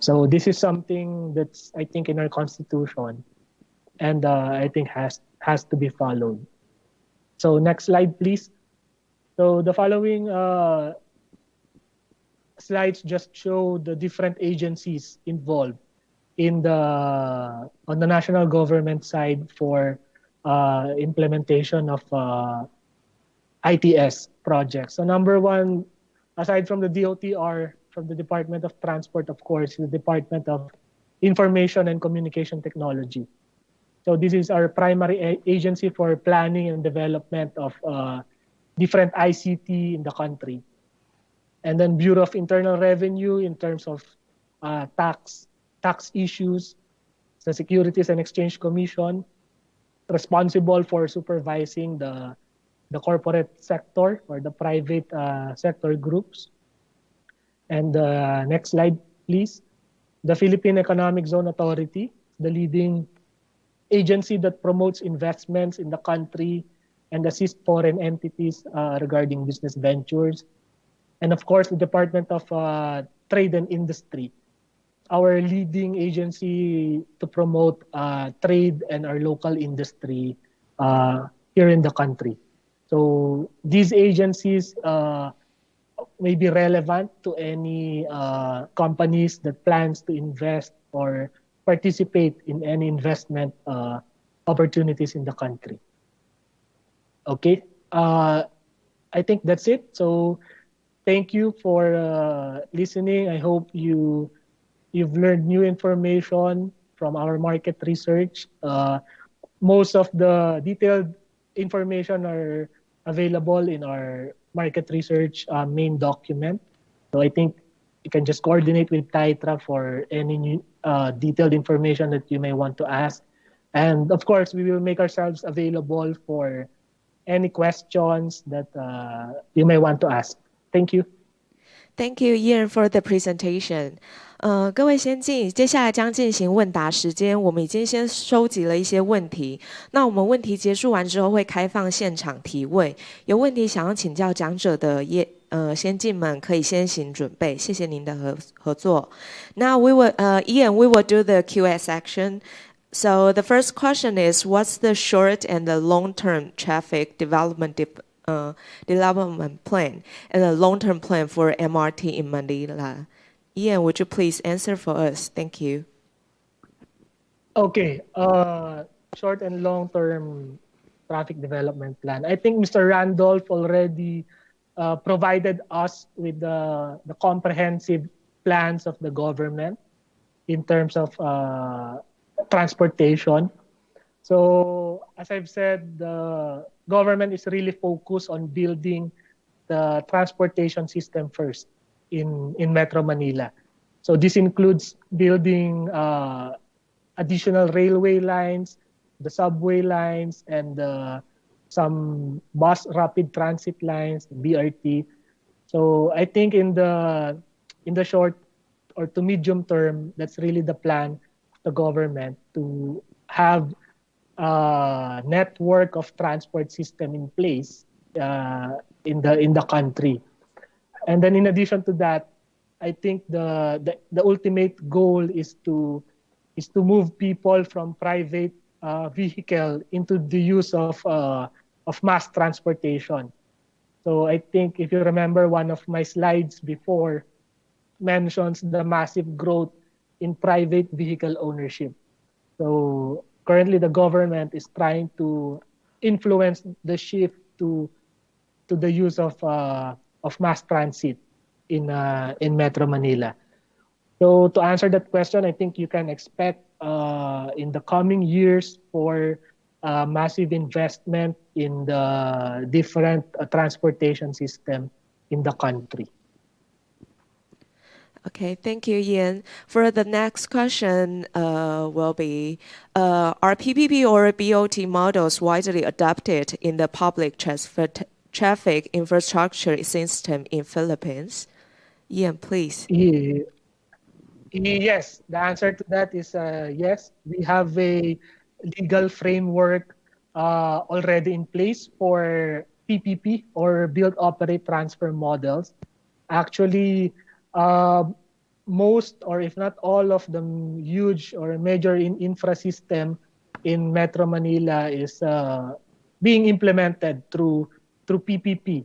So this is something that's, I think, in our constitution, and I think has to be followed. So next slide, please. So the following slides just show the different agencies involved on the national government side for implementation of ITS projects. So number one, aside from the DOTR, from the Department of Transport, of course, the Department of Information and Communication Technology. So this is our primary agency for planning and development of different ICT in the country. And then Bureau of Internal Revenue in terms of tax issues, the Securities and Exchange Commission, responsible for supervising the corporate sector or the private sector groups. And next slide, please. The Philippine Economic Zone Authority, the leading agency that promotes investments in the country and assists foreign entities regarding business ventures. And of course, the Department of Trade and Industry, our leading agency to promote trade and our local industry here in the country. So these agencies may be relevant to any companies that plans to invest or participate in any investment opportunities in the country. Okay, I think that's it. So thank you for listening. I hope you've learned new information from our market research. Most of the detailed information are available in our market research main document. So I think you can just coordinate with TITRA for any new, detailed information that you may want to ask. And of course, we will make ourselves available for any questions that you may want to ask. Thank you. Thank you, Ian, for the presentation. 各位先进，接下来将进行问答时间。我们已经先收集了一些问题，那我们问题结束完之后会开放现场提问。有问题想要请教讲者的先进们，可以先行准备。谢谢您的合作。Now Ian, we will do the Q&A section. So the first question is, what's the short and the long-term traffic development plan and the long-term plan for MRT in Manila? Ian, would you please answer for us? Thank you. Okay, short and long-term traffic development plan. I think Mr. Randolph already provided us with the comprehensive plans of the government in terms of transportation. So as I've said, the government is really focused on building the transportation system first in Metro Manila. So this includes building additional railway lines, the subway lines, and some bus rapid transit lines, BRT. So I think in the short or to medium term, that's really the plan of the government to have a network of transport system in place in the country. And then in addition to that, I think the ultimate goal is to is to move people from private vehicle into the use of mass transportation. So I think if you remember, one of my slides before mentions the massive growth in private vehicle ownership. So currently the government is trying to influence the shift to the use of mass transit in Metro Manila. So to answer that question, I think you can expect in the coming years for massive investment in the different transportation system in the country. Okay, thank you, Ian. For the next question will be, are PPP or BOT models widely adopted in the public traffic infrastructure system in Philippines? Ian, please. Yes, the answer to that is yes. We have a legal framework already in place for PPP or build, operate, transfer models. Actually, most or if not all of the huge or major infra system in Metro Manila is being implemented through PPP.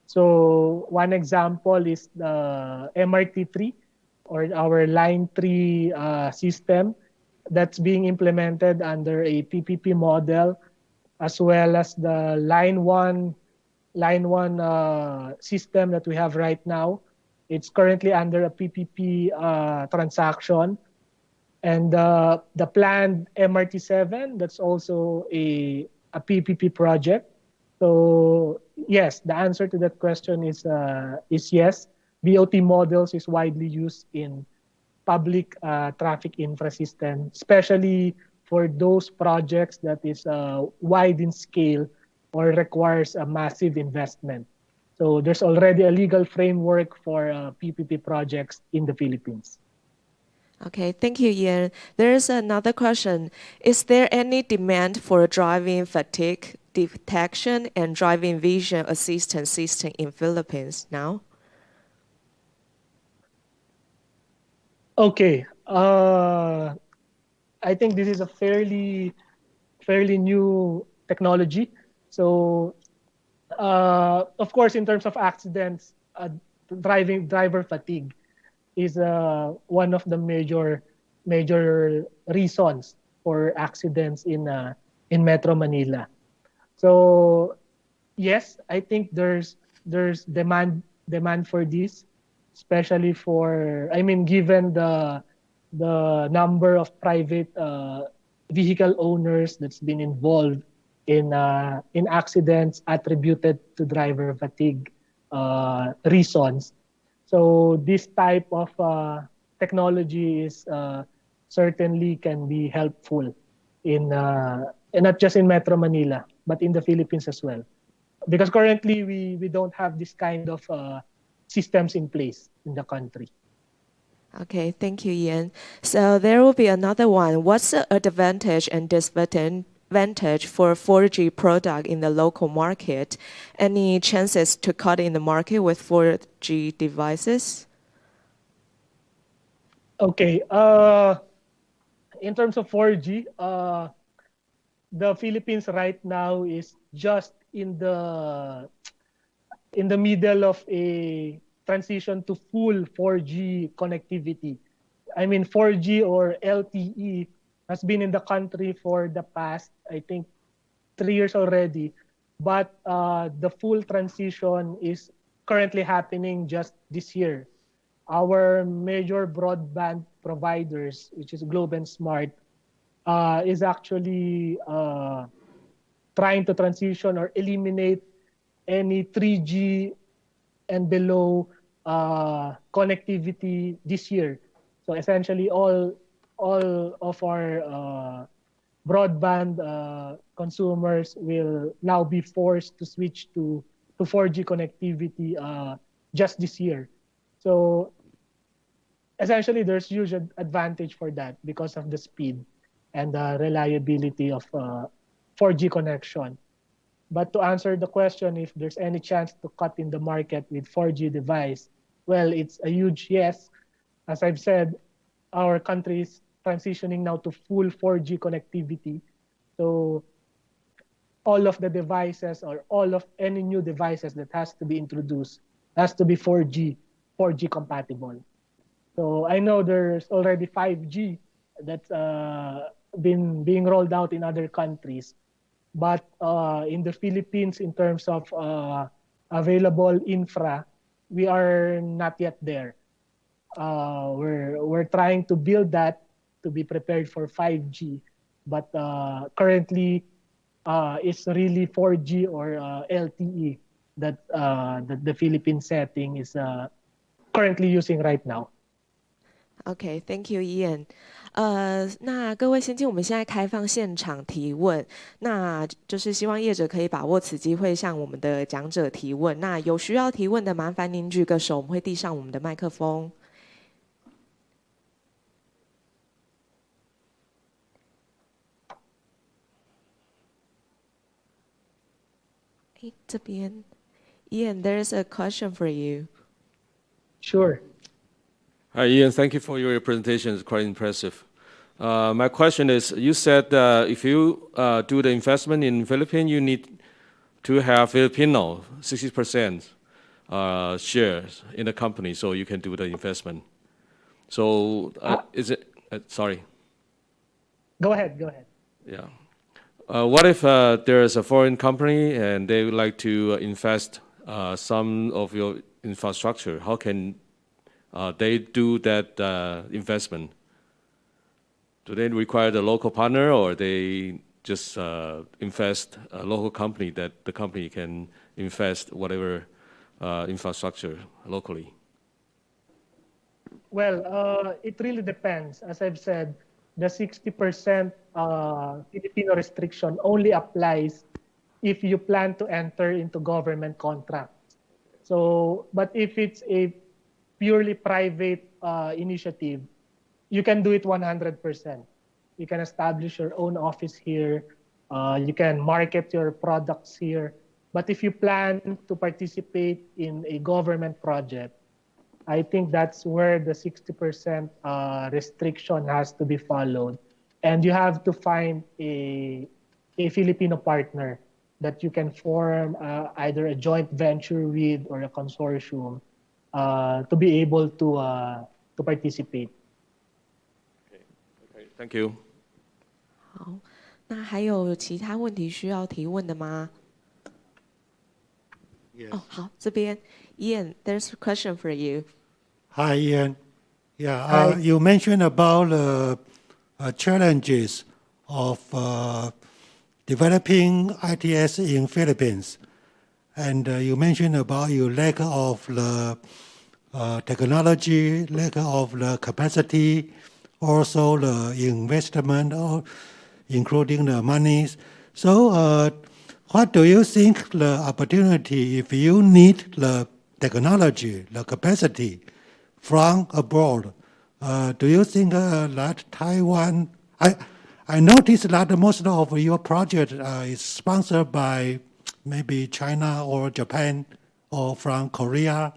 So one example is the MRT3 or our Line 3 system that's being implemented under a PPP model, as well as the Line 1 system that we have right now. It's currently under a PPP transaction. And the planned MRT7, that's also a PPP project. So yes, the answer to that question is yes. BOT models is widely used in public traffic infra system, especially for those projects that is wide in scale or requires a massive investment. So there's already a legal framework for PPP projects in the Philippines. Okay, thank you, Ian. There's another question. Is there any demand for driving fatigue detection and driving vision assistance system in Philippines now? Okay, I think this is a fairly new technology. So, of course, in terms of accidents, driver fatigue is one of the major reasons for accidents in Metro Manila. So, yes, I think there's demand for this, especially given the number of private vehicle owners that's been involved in accidents attributed to driver fatigue reasons. So this type of technology is certainly can be helpful in and not just in Metro Manila, but in the Philippines as well. Because currently we don't have this kind of systems in place in the country. Okay, thank you, Ian. So there will be another one. What's the advantage and disadvantage for 4G product in the local market? Any chances to cut in the market with 4G devices? Okay, in terms of 4G, the Philippines right now is just in the middle of a transition to full 4G connectivity. 4G or LTE has been in the country for the past, I think, 3 years already. But the full transition is currently happening just this year. Our major broadband providers, which is Globe and Smart, is actually trying to transition or eliminate any 3G and below connectivity this year. So essentially all of our broadband consumers will now be forced to switch to 4G connectivity just this year. So essentially there's huge advantage for that because of the speed and the reliability of 4G connection. But to answer the question, if there's any chance to cut in the market with 4G device, well, it's a huge yes. As I've said, our country is transitioning now to full 4G connectivity. So all of the devices or all of any new devices that has to be introduced has to be 4G compatible. So I know there's already 5G that's been being rolled out in other countries. But in the Philippines, in terms of available infra, we are not yet there. We're trying to build that to be prepared for 5G, but currently it's really 4G or LTE that the Philippine setting is currently using right now. Okay, thank you, Ian. 那各位先进，我们现在开放现场提问，那就是希望业者可以把握此机会向我们的讲者提问。那有需要提问的，麻烦您举个手，我们会递上我们的麦克风。这边 Ian, there's a question for you. Sure. Hi, Ian. Thank you for your presentation. It's quite impressive. My question is, you said if you do the investment in Philippines, you need to have Filipino 60% shares in the company so you can do the investment. So is it, sorry. Go ahead. Yeah. What if there is a foreign company and they would like to invest some of your infrastructure? How can they do that investment? Do they require the local partner, or they just invest a local company that the company can invest whatever infrastructure locally? Well, it really depends. As I've said, the 60% Filipino restriction only applies if you plan to enter into government contracts. So, but if it's a purely private initiative, you can do it 100%. You can establish your own office here. You can market your products here. But if you plan to participate in a government project, I think that's where the 60% restriction has to be followed. And you have to find a Filipino partner that you can form either a joint venture with or a consortium to be able to participate. Okay, thank you. 好，那还有其他问题需要提问的吗？ Yes. 哦，好，这边 Ian, there's a question for you. Hi, Ian. Yeah, Hi. you mentioned about challenges of developing ITS in Philippines, and you mentioned about your lack of the technology, lack of the capacity, also the investment, including the monies. So, what do you think the opportunity if you need the technology, the capacity from abroad? Do you think that Taiwan? I noticed that most of your project is sponsored by maybe China or Japan or from Korea.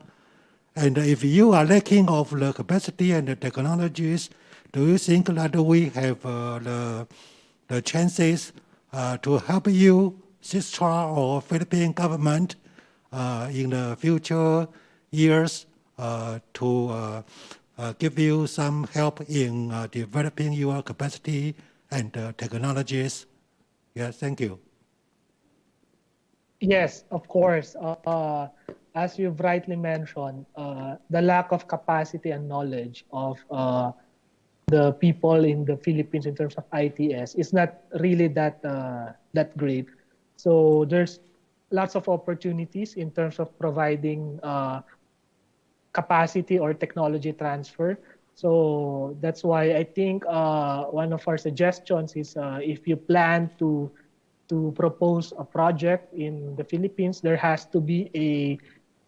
And if you are lacking of the capacity and the technologies, do you think that we have the chances to help you, SYSTRA or Philippine government, in the future years to give you some help in developing your capacity and technologies? Yes, thank you. Yes, of course. As you've rightly mentioned, the lack of capacity and knowledge of the people in the Philippines in terms of ITS is not really that great. So there's lots of opportunities in terms of providing capacity or technology transfer. So that's why I think one of our suggestions is if you plan to propose a project in the Philippines, there has to be a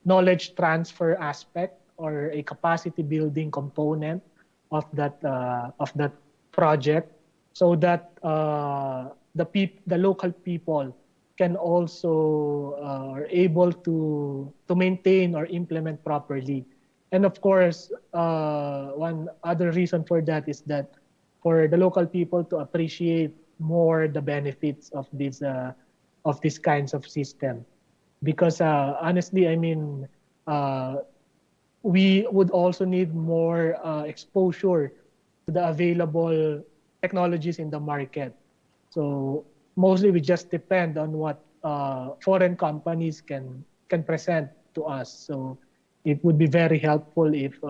knowledge transfer aspect or a capacity building component of that project, so that the local people can also are able to maintain or implement properly. And of course, one other reason for that is that for the local people to appreciate more the benefits of these kinds of system. Because honestly, I mean, we would also need more exposure to the available technologies in the market. So mostly we just depend on what foreign companies can present to us. So it would be very helpful if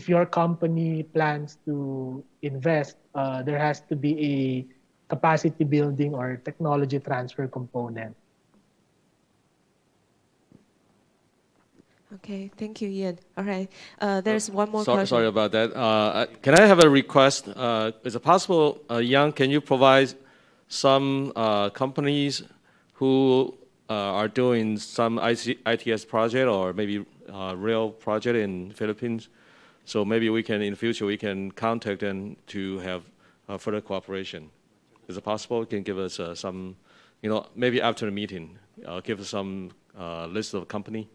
your company plans to invest, there has to be a capacity building or technology transfer component. Okay, thank you, Ian. All right, there's one more question. Sorry about that. Can I have a request? Is it possible, Yang, can you provide some companies who are doing some ITS project or maybe rail project in Philippines? So maybe we can, in the future, we can contact them to have further cooperation. Is it possible? You can give us some, maybe after the meeting, give us some list of company?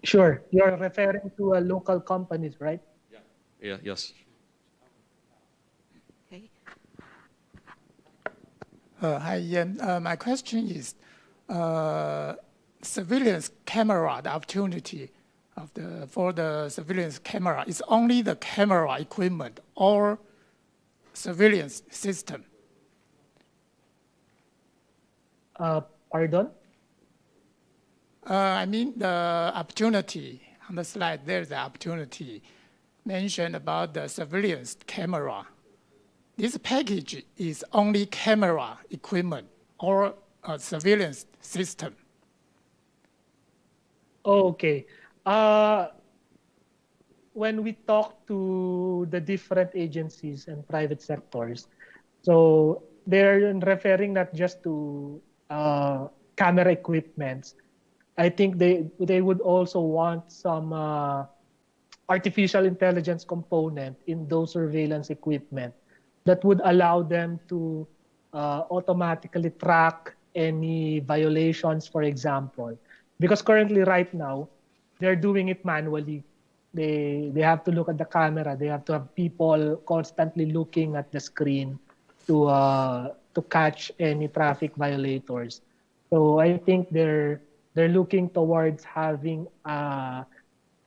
Sure. You're referring to local companies, right? Yeah, yes. Okay. Hi, Ian. My question is, surveillance camera, the opportunity for the surveillance camera is only the camera equipment or surveillance system? Pardon? I mean the opportunity on the slide. There's the opportunity mentioned about the surveillance camera. This package is only camera equipment or a surveillance system. Okay. When we talk to the different agencies and private sectors, so they're referring not just to camera equipments. I think they would also want some artificial intelligence component in those surveillance equipment that would allow them to automatically track any violations, for example. Because currently, right now, they're doing it manually. They have to look at the camera. They have to have people constantly looking at the screen to catch any traffic violators. So I think they're looking towards having an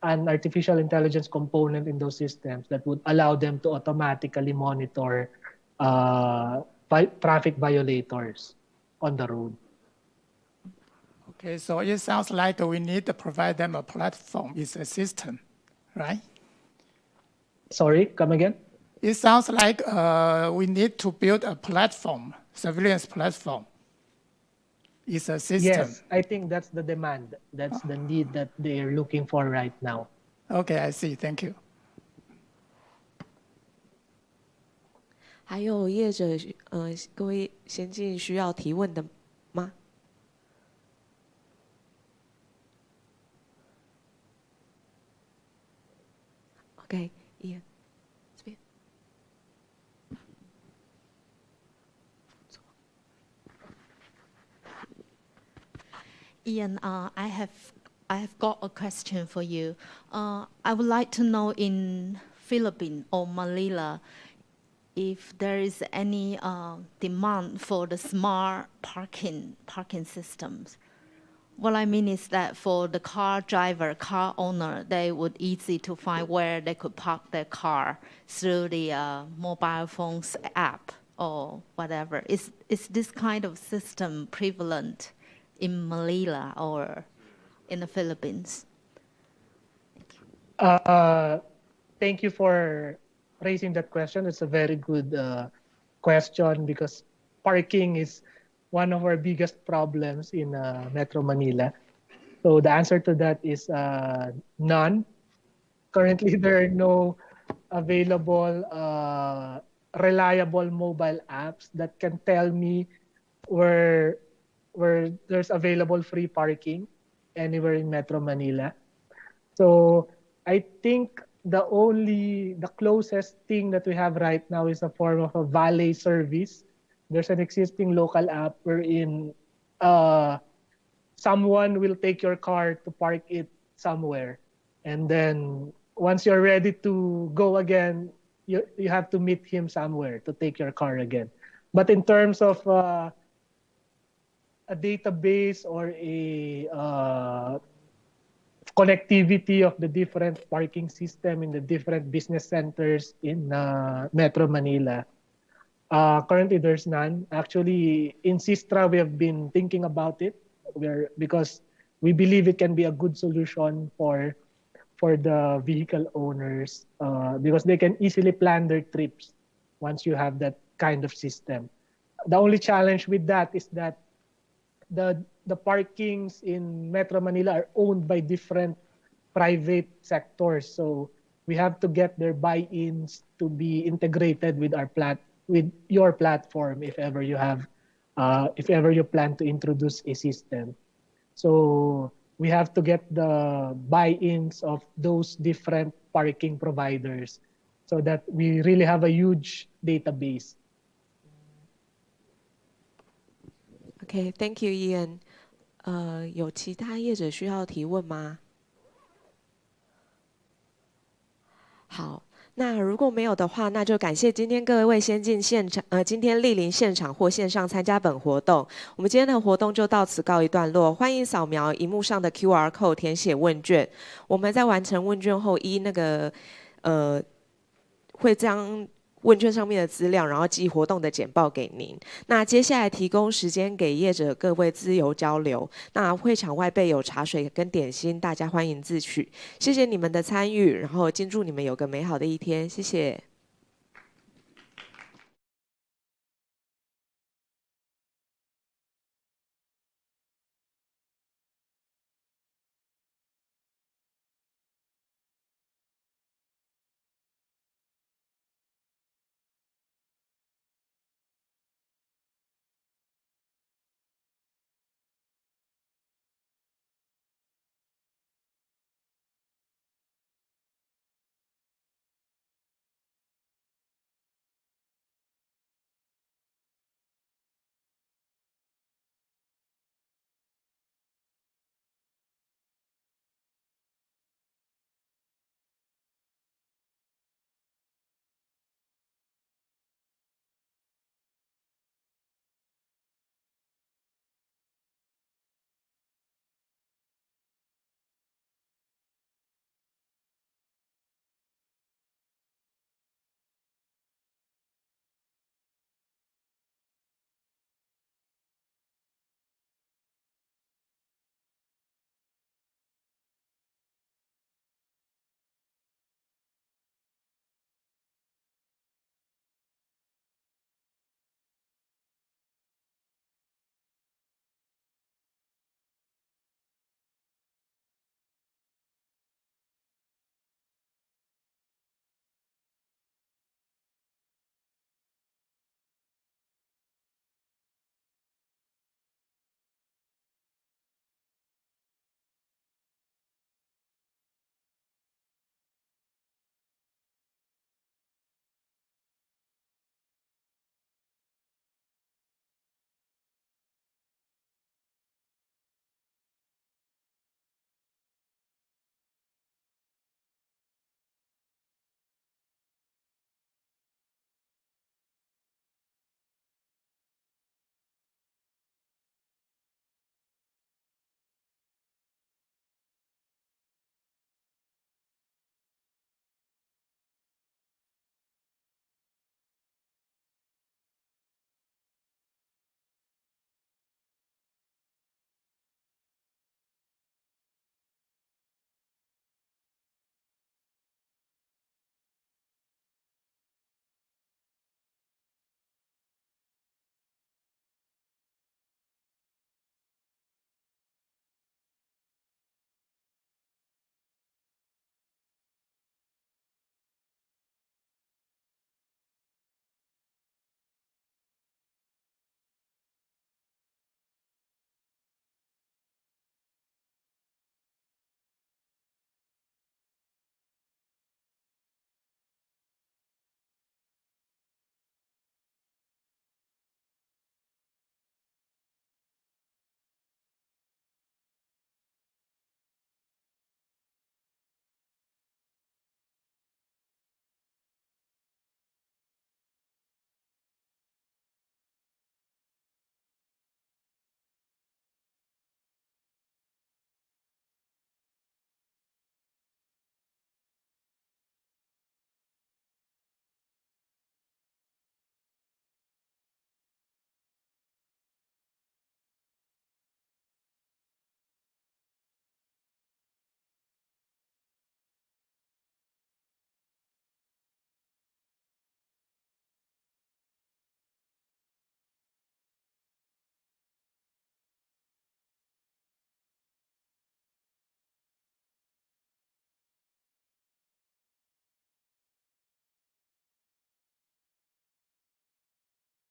artificial intelligence component in those systems that would allow them to automatically monitor traffic violators on the road. Okay, so it sounds like we need to provide them a platform. It's a system, right? Sorry, come again? It sounds like we need to build a platform, surveillance platform. It's a system. Yes, I think that's the demand. That's the need that they're looking for right now. Okay, I see. Thank you. 还有业者，各位先进需要提问的吗？ OK， Ian， 这边。Ian, I have got a question for you. I would like to know in Philippines or Manila if there is any demand for the smart parking systems. What I mean is that for the car driver, car owner, they would easy to find where they could park their car through the mobile phones app or whatever. Is this kind of system prevalent in Manila or in the Philippines? Thank you for raising that question. It's a very good question because parking is one of our biggest problems in Metro Manila. So the answer to that is none. Currently, there are no available reliable mobile apps that can tell me where there's available free parking anywhere in Metro Manila. So I think the closest thing that we have right now is a form of a valet service. There's an existing local app wherein someone will take your car to park it somewhere. And then once you're ready to go again, you have to meet him somewhere to take your car again. But in terms of a database or a connectivity of the different parking system in the different business centers in Metro Manila, currently there's none. Actually, in SYSTRA, we have been thinking about it because we believe it can be a good solution for the vehicle owners because they can easily plan their trips once you have that kind of system. The only challenge with that is that the parkings in Metro Manila are owned by different private sectors. So we have to get their buy-ins to be integrated with with your platform if ever you plan to introduce a system. So we have to get the buy-ins of those different parking providers so that we really have a huge database. Okay, thank you, Ian. 有其他业者需要提问吗？好。那如果没有的话，那就感谢今天各位先进现场，今天莅临现场或线上参加本活动。我们今天的活动就到此告一段落。欢迎扫描荧幕上的 QR code 填写问卷。我们在完成问卷后，依那个会将问卷上面的资料，然后寄活动的简报给您。那接下来提供时间给业者各位自由交流。那会场外备有茶水跟点心，大家欢迎自取。谢谢你们的参与，然后敬祝你们有个美好的一天，谢谢。